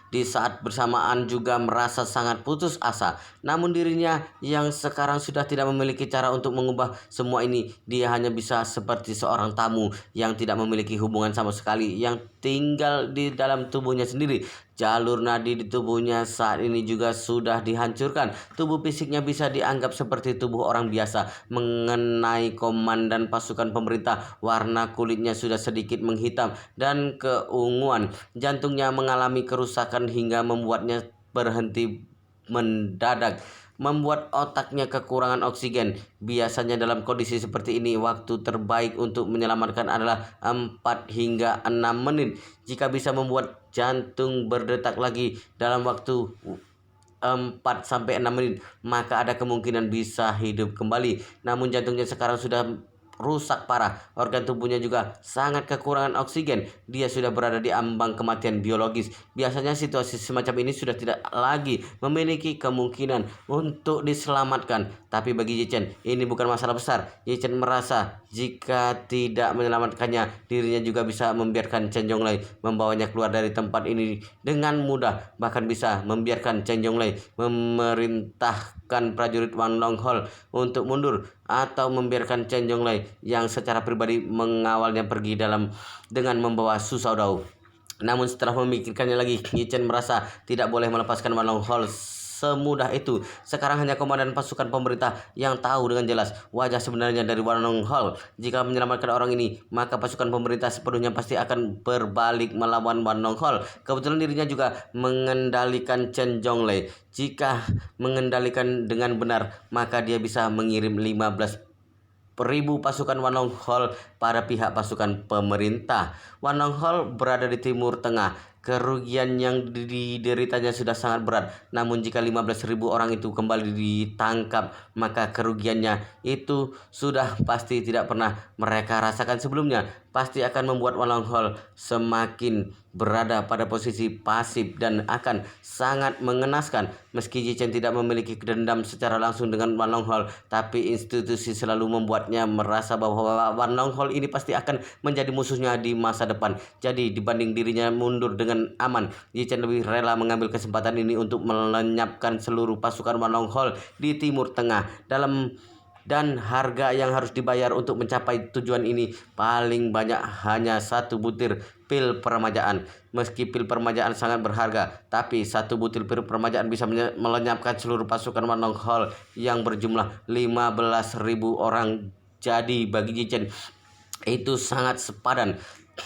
Di saat bersamaan juga merasa sangat putus asa. Namun dirinya yang sekarang sudah tidak memiliki cara untuk mengubah semua ini. Dia hanya bisa seperti seorang tamu yang tidak memiliki hubungan sama sekali, yang tinggal di dalam tubuhnya sendiri. Jalur nadi di tubuhnya saat ini juga sudah dihancurkan. Tubuh fisiknya bisa dianggap seperti tubuh orang biasa. Mengenai komandan pasukan pemerintah, warna kulitnya sudah sedikit menghitam dan keunguan. Jantungnya mengalami kerusakan hingga membuatnya berhenti mendadak, membuat otaknya kekurangan oksigen. Biasanya dalam kondisi seperti ini, waktu terbaik untuk menyelamatkan adalah 4 hingga 6 menit. Jika bisa membuat jantung berdetak lagi dalam waktu 4 sampai 6 menit, maka ada kemungkinan bisa hidup kembali. Namun jantungnya sekarang sudah rusak parah, organ tubuhnya juga sangat kekurangan oksigen. Dia sudah berada di ambang kematian biologis. Biasanya situasi semacam ini sudah tidak lagi memiliki kemungkinan untuk diselamatkan. Tapi bagi Yi Chen, ini bukan masalah besar. Yi Chen merasa jika tidak menyelamatkannya, dirinya juga bisa membiarkan Chen Jonglei membawanya keluar dari tempat ini dengan mudah. Bahkan bisa membiarkan Chen Jonglei memerintahkan prajurit Wan Longhol untuk mundur, atau membiarkan Chen Jonglei yang secara pribadi mengawalnya pergi dengan membawa Su Shaodao. Namun setelah memikirkannya lagi, Yi Chen merasa tidak boleh melepaskan Wan Longhol semudah itu. Sekarang hanya komandan pasukan pemerintah yang tahu dengan jelas wajah sebenarnya dari Wan Longhol. Jika menyelamatkan orang ini, maka pasukan pemerintah sepenuhnya pasti akan berbalik melawan Wan Longhol. Kebetulan dirinya juga mengendalikan Chen Jonglei. Jika mengendalikan dengan benar, maka dia bisa mengirim 15.000 pasukan Wan Longhol pada pihak pasukan pemerintah. Wan Longhol berada di timur tengah. Kerugian yang dideritanya sudah sangat berat. Namun jika 15.000 orang itu kembali ditangkap, maka kerugiannya itu sudah pasti tidak pernah mereka rasakan sebelumnya. Pasti akan membuat Wan Longhol semakin berada pada posisi pasif dan akan sangat mengenaskan. Meski Yi Chen tidak memiliki dendam secara langsung dengan Wan Longhol, tapi institusi selalu membuatnya merasa bahwa Wan Longhol ini pasti akan menjadi musuhnya di masa depan. Jadi dibanding dirinya mundur dengan aman, Yi Chen lebih rela mengambil kesempatan ini untuk melenyapkan seluruh pasukan Wan Longhol di Timur Tengah. Dan harga yang harus dibayar untuk mencapai tujuan ini paling banyak hanya satu butir pil permajaan. Meski pil permajaan sangat berharga, tapi satu butir pil permajaan bisa melenyapkan seluruh pasukan Wan Longhol yang berjumlah 15.000 orang. Jadi bagi Yi Chen itu sangat sepadan.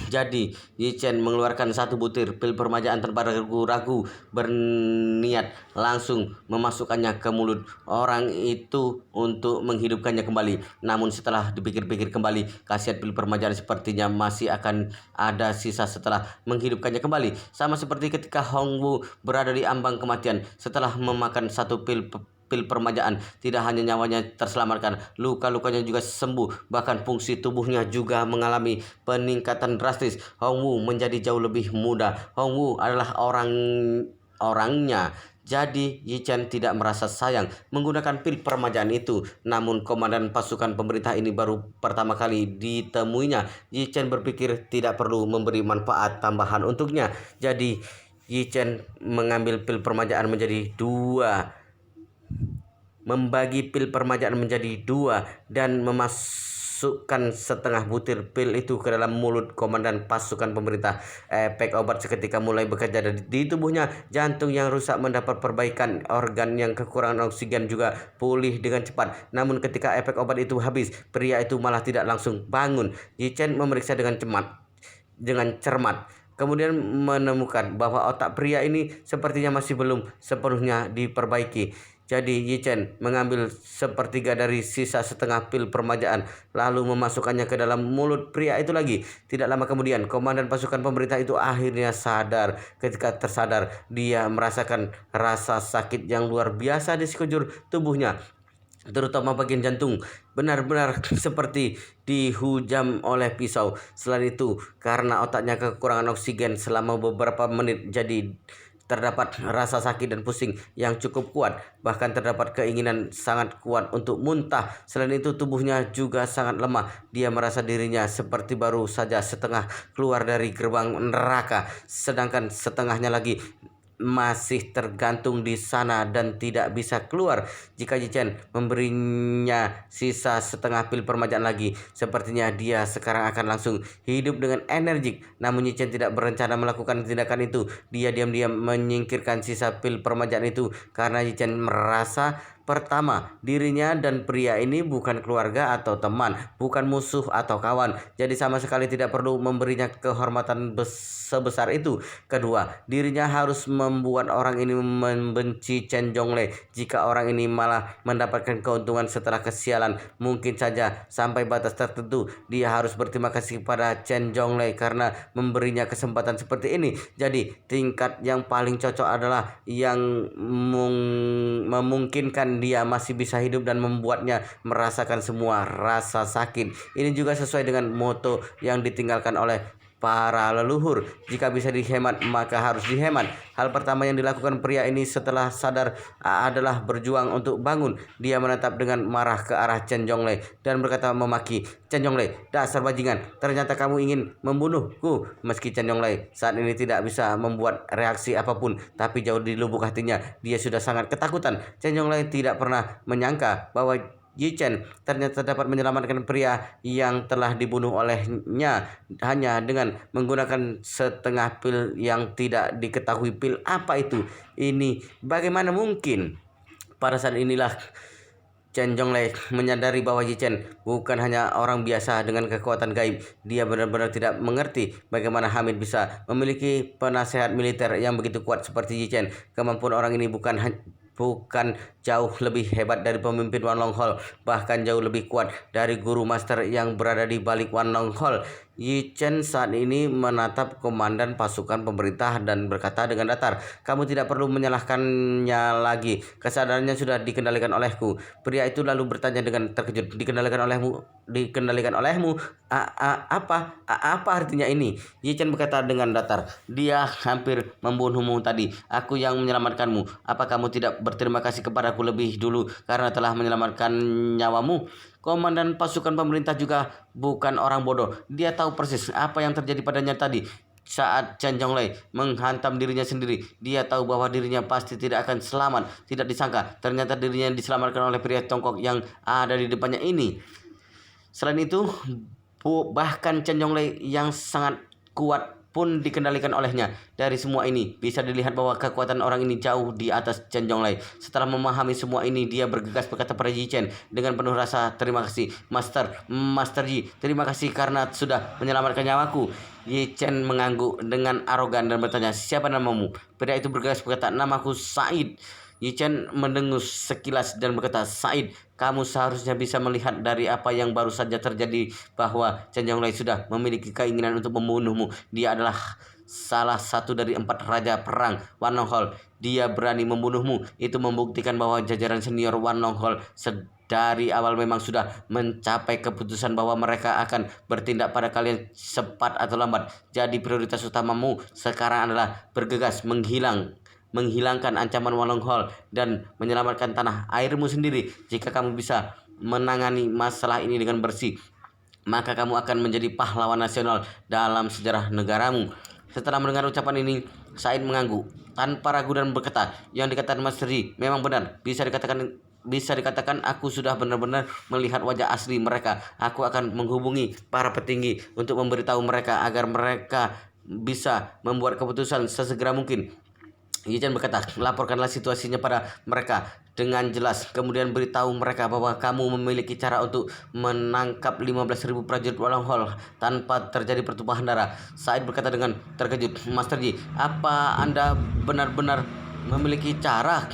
Jadi Yi Chen mengeluarkan satu butir pil permajaan tanpa ragu-ragu, berniat langsung memasukkannya ke mulut orang itu untuk menghidupkannya kembali. Namun setelah dipikir-pikir kembali, khasiat pil permajaan sepertinya masih akan ada sisa setelah menghidupkannya kembali. Sama seperti ketika Hong Wu berada di ambang kematian setelah memakan satu pil permajaan, tidak hanya nyawanya terselamatkan, luka-lukanya juga sembuh, bahkan fungsi tubuhnya juga mengalami peningkatan drastis. Hong Wu menjadi jauh lebih muda. Hong Wu adalah orangnya. Jadi Yi Chen tidak merasa sayang menggunakan pil permajaan itu. Namun komandan pasukan pemerintah ini baru pertama kali ditemuinya. Yi Chen berpikir tidak perlu memberi manfaat tambahan untuknya. Jadi Yi Chen mengambil pil permajaan menjadi dua, membagi pil permajaan menjadi dua dan memasukkan setengah butir pil itu ke dalam mulut komandan pasukan pemerintah. Efek obat seketika mulai bekerja di tubuhnya. Jantung yang rusak mendapat perbaikan, organ yang kekurangan oksigen juga pulih dengan cepat. Namun ketika efek obat itu habis, pria itu malah tidak langsung bangun. Yi Chen memeriksa dengan cermat. Kemudian menemukan bahwa otak pria ini sepertinya masih belum sepenuhnya diperbaiki. Jadi Yi Chen mengambil sepertiga dari sisa setengah pil permajaan, lalu memasukkannya ke dalam mulut pria itu lagi. Tidak lama kemudian, komandan pasukan pemerintah itu akhirnya sadar. Ketika tersadar, dia merasakan rasa sakit yang luar biasa di sekujur tubuhnya, terutama bagian jantung, benar-benar seperti dihujam oleh pisau. Selain itu, karena otaknya kekurangan oksigen selama beberapa menit, jadi terdapat rasa sakit dan pusing yang cukup kuat, bahkan terdapat keinginan sangat kuat untuk muntah. Selain itu, tubuhnya juga sangat lemah. Dia merasa dirinya seperti baru saja setengah keluar dari gerbang neraka, sedangkan setengahnya lagi masih tergantung di sana dan tidak bisa keluar. Jika Yi Chen memberinya sisa setengah pil permajaan lagi, sepertinya dia sekarang akan langsung hidup dengan energik. Namun Yi Chen tidak berencana melakukan tindakan itu. Dia diam-diam menyingkirkan sisa pil permajaan itu karena Yi Chen merasa, pertama, dirinya dan pria ini bukan keluarga atau teman, bukan musuh atau kawan. Jadi sama sekali tidak perlu memberinya kehormatan sebesar itu. Kedua, dirinya harus membuat orang ini membenci Chen Zhonglei. Jika orang ini malah mendapatkan keuntungan setelah kesialan, mungkin saja sampai batas tertentu dia harus berterima kasih kepada Chen Zhonglei karena memberinya kesempatan seperti ini. Jadi tingkat yang paling cocok adalah yang memungkinkan dia masih bisa hidup dan membuatnya merasakan semua rasa sakit. Ini juga sesuai dengan moto yang ditinggalkan oleh para leluhur. Jika bisa dihemat, maka harus dihemat. Hal pertama yang dilakukan pria ini setelah sadar adalah berjuang untuk bangun. Dia menatap dengan marah ke arah Chen Zhonglei dan berkata memaki, "Chen Zhonglei, dasar bajingan, ternyata kamu ingin membunuhku." Meski Chen Zhonglei saat ini tidak bisa membuat reaksi apapun, tapi jauh di lubuk hatinya dia sudah sangat ketakutan. Chen Zhonglei tidak pernah menyangka bahwa Yi Chen ternyata dapat menyelamatkan pria yang telah dibunuh olehnya hanya dengan menggunakan setengah pil yang tidak diketahui pil apa itu. Ini bagaimana mungkin? Pada saat inilah Chen Zhonglei menyadari bahwa Yi Chen bukan hanya orang biasa dengan kekuatan gaib. Dia benar-benar tidak mengerti bagaimana Hamid bisa memiliki penasehat militer yang begitu kuat seperti Yi Chen. Kemampuan orang ini bukan jauh lebih hebat dari pemimpin Wan Long Hol, bahkan jauh lebih kuat dari guru master yang berada di balik Wan Long Hol. Yi Chen saat ini menatap komandan pasukan pemerintah dan berkata dengan datar, "Kamu tidak perlu menyalahkannya lagi. Kesadarannya sudah dikendalikan olehku." Pria itu lalu bertanya dengan terkejut, "Dikendalikan olehmu? Dikendalikan olehmu? Apa artinya ini?" Yi Chen berkata dengan datar, "Dia hampir membunuhmu tadi. Aku yang menyelamatkanmu. Apa kamu tidak berterima kasih kepadaku lebih dulu karena telah menyelamatkan nyawamu?" Komandan pasukan pemerintah juga bukan orang bodoh. Dia tahu persis apa yang terjadi padanya tadi. Saat Chen Zhonglei menghantam dirinya sendiri, dia tahu bahwa dirinya pasti tidak akan selamat. Tidak disangka, ternyata dirinya diselamatkan oleh pria Tiongkok yang ada di depannya ini. Selain itu, bahkan Chen Zhonglei yang sangat kuat pun dikendalikan olehnya. Dari semua ini bisa dilihat bahwa kekuatan orang ini jauh di atas Chen Zhonglei. Setelah memahami semua ini, dia bergegas berkata pada Yi Chen dengan penuh rasa terima kasih, Master Yi, terima kasih karena sudah menyelamatkan nyawaku." Yi Chen mengangguk dengan arogan dan bertanya, "Siapa namamu?" Pria itu bergegas berkata, "Namaku Said." Yi Chen mendengus sekilas dan berkata, "Said, kamu seharusnya bisa melihat dari apa yang baru saja terjadi bahwa Chen Zhonglei sudah memiliki keinginan untuk membunuhmu. Dia adalah salah satu dari 4 raja perang Wan Long Hol. Dia berani membunuhmu. Itu membuktikan bahwa jajaran senior Wan Long Hol dari awal memang sudah mencapai keputusan bahwa mereka akan bertindak pada kalian cepat atau lambat. Jadi prioritas utamamu sekarang adalah bergegas menghilangkan ancaman Wan Long Hol dan menyelamatkan tanah airmu sendiri. Jika kamu bisa menangani masalah ini dengan bersih, maka kamu akan menjadi pahlawan nasional dalam sejarah negaramu." Setelah mendengar ucapan ini, Said mengangguk tanpa ragu dan berkata, "Yang dikatakan Master Yi memang benar. Bisa dikatakan aku sudah benar-benar melihat wajah asli mereka. Aku akan menghubungi para petinggi untuk memberitahu mereka agar mereka bisa membuat keputusan sesegera mungkin." Yi Chen berkata, "Laporkanlah situasinya pada mereka dengan jelas. Kemudian beritahu mereka bahwa kamu memiliki cara untuk menangkap 15.000 prajurit Wan Long Hol tanpa terjadi pertumpahan darah." Said berkata dengan terkejut, "Master Yi, apa Anda benar-benar memiliki cara?"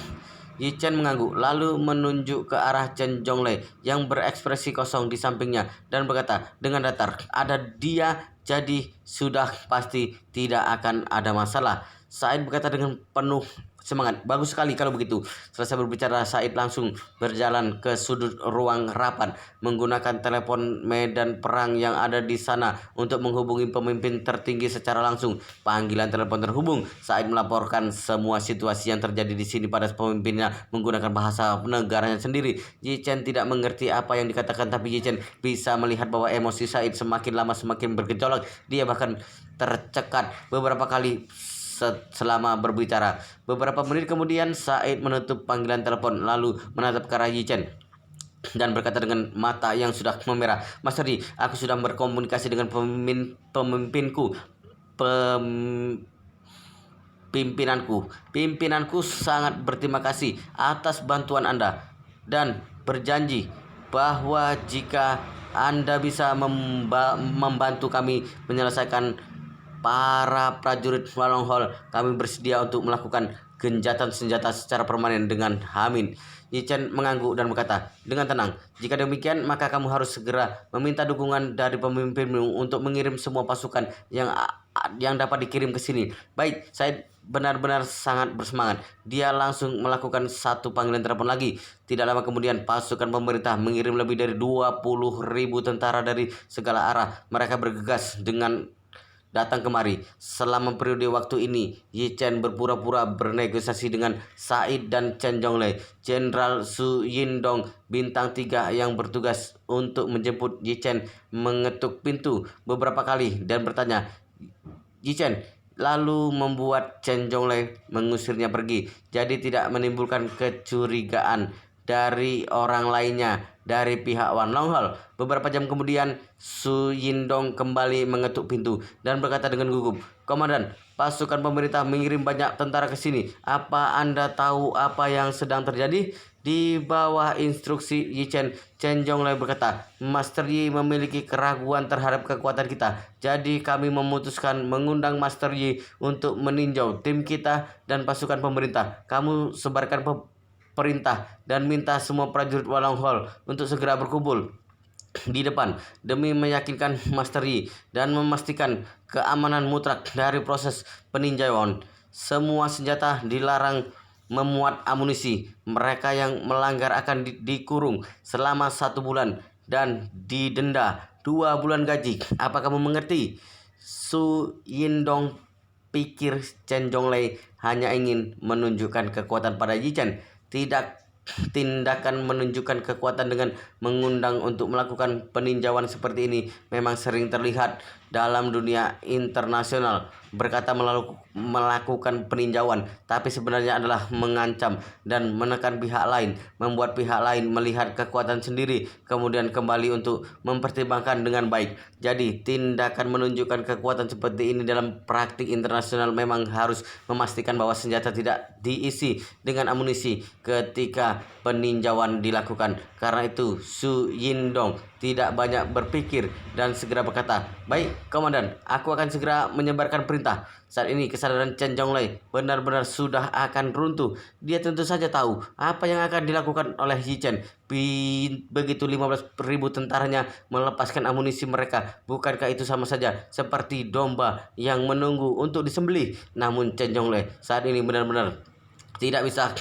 Yi Chen mengangguk, lalu menunjuk ke arah Chen Zhonglei yang berekspresi kosong di sampingnya dan berkata dengan datar, "Ada dia, jadi sudah pasti tidak akan ada masalah." Said berkata dengan penuh semangat, "Bagus sekali kalau begitu." Selesai berbicara, Said langsung berjalan ke sudut ruang rapat menggunakan telepon medan perang yang ada di sana untuk menghubungi pemimpin tertinggi secara langsung. Panggilan telepon terhubung. Said melaporkan semua situasi yang terjadi di sini pada pemimpinnya menggunakan bahasa negaranya sendiri. Yi Chen tidak mengerti apa yang dikatakan, tapi Yi Chen bisa melihat bahwa emosi Said semakin lama semakin bergejolak. Dia bahkan tercekat beberapa kali selama berbicara. Beberapa menit kemudian, Said menutup panggilan telepon lalu menatap ke arah Yi Chen dan berkata dengan mata yang sudah memerah, "Master Yi, aku sudah berkomunikasi dengan pemimpinku, pimpinanku sangat berterima kasih atas bantuan Anda dan berjanji bahwa jika Anda bisa membantu kami menyelesaikan para prajurit Wan Long Hol, kami bersedia untuk melakukan gencatan senjata secara permanen dengan Hamin." Yi Chen mengangguk dan berkata dengan tenang, "Jika demikian, maka kamu harus segera meminta dukungan dari pemimpinmu untuk mengirim semua pasukan yang dapat dikirim ke sini." "Baik." Saya benar-benar sangat bersemangat. Dia langsung melakukan satu panggilan telepon lagi. Tidak lama kemudian, pasukan pemerintah mengirim lebih dari 20.000 tentara dari segala arah. Mereka bergegas dengan datang kemari. Selama periode waktu ini, Yi Chen berpura-pura bernegosiasi dengan Said dan Chen Zhonglei. Jenderal Su Yindong bintang 3 yang bertugas untuk menjemput Yi Chen mengetuk pintu beberapa kali dan bertanya, "Yi Chen," lalu membuat Chen Zhonglei mengusirnya pergi. Jadi tidak menimbulkan kecurigaan dari orang lainnya dari pihak Wan Long Hol. Beberapa jam kemudian, Su Yindong kembali mengetuk pintu dan berkata dengan gugup, "Komandan, pasukan pemerintah mengirim banyak tentara ke sini. Apa Anda tahu apa yang sedang terjadi?" Di bawah instruksi Yi Chen, Chen Zhonglei berkata, "Master Yi memiliki keraguan terhadap kekuatan kita. Jadi kami memutuskan mengundang Master Yi untuk meninjau tim kita dan pasukan pemerintah. Kamu sebarkan perintah dan minta semua prajurit Walonghol untuk segera berkumpul di depan demi meyakinkan Master Yi dan memastikan keamanan mutlak dari proses peninjauan. Semua senjata dilarang memuat amunisi. Mereka yang melanggar akan dikurung selama 1 bulan dan didenda 2 bulan gaji. Apa kamu mengerti? Su Yindong pikir Chen Zhonglei hanya ingin menunjukkan kekuatan pada Yi Chen. Tindakan menunjukkan kekuatan dengan mengundang untuk melakukan peninjauan seperti ini memang sering terlihat dalam dunia internasional. Berkata melakukan peninjauan, tapi sebenarnya adalah mengancam dan menekan pihak lain, membuat pihak lain melihat kekuatan sendiri, kemudian kembali untuk mempertimbangkan dengan baik. Jadi, tindakan menunjukkan kekuatan seperti ini dalam praktik internasional memang harus memastikan bahwa senjata tidak diisi dengan amunisi ketika peninjauan dilakukan. Karena itu, Su Yindong tidak banyak berpikir dan segera berkata, "Baik, Komandan, aku akan segera menyebarkan perintah." Saat ini kesadaran Chen Zhonglei benar-benar sudah akan runtuh. Dia tentu saja tahu apa yang akan dilakukan oleh Yi Chen. Begitu 15.000 tentaranya melepaskan amunisi mereka, bukankah itu sama saja seperti domba yang menunggu untuk disembelih? Namun Chen Zhonglei saat ini benar-benar tidak bisa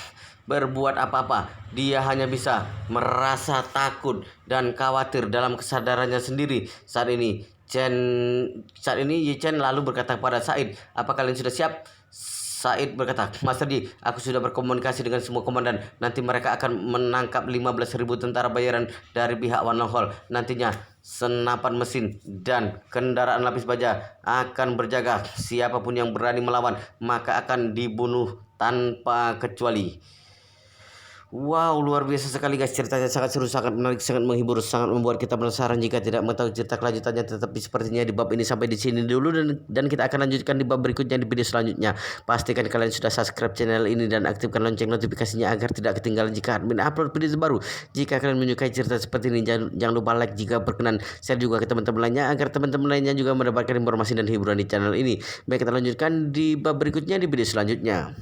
berbuat apa-apa. Dia hanya bisa merasa takut dan khawatir dalam kesadarannya sendiri. Saat ini Yi Chen lalu berkata kepada Said, "Apa kalian sudah siap?" Said berkata, "Master Yi, aku sudah berkomunikasi dengan semua komandan. Nanti mereka akan menangkap 15.000 tentara bayaran dari pihak Walonghol. Nantinya senapan mesin dan kendaraan lapis baja akan berjaga. Siapapun yang berani melawan maka akan dibunuh tanpa kecuali." Wow, luar biasa sekali guys, ceritanya sangat seru, sangat menarik, sangat menghibur, sangat membuat kita penasaran. Jika tidak mengetahui cerita kelanjutannya, tetapi sepertinya di bab ini sampai di sini dulu, dan kita akan lanjutkan di bab berikutnya di video selanjutnya. Pastikan kalian sudah subscribe channel ini dan aktifkan lonceng notifikasinya agar tidak ketinggalan jika admin upload video terbaru. Jika kalian menyukai cerita seperti ini, jangan lupa like jika berkenan, share juga ke teman-teman lainnya agar teman-teman lainnya juga mendapatkan informasi dan hiburan di channel ini. Baik, kita lanjutkan di bab berikutnya di video selanjutnya.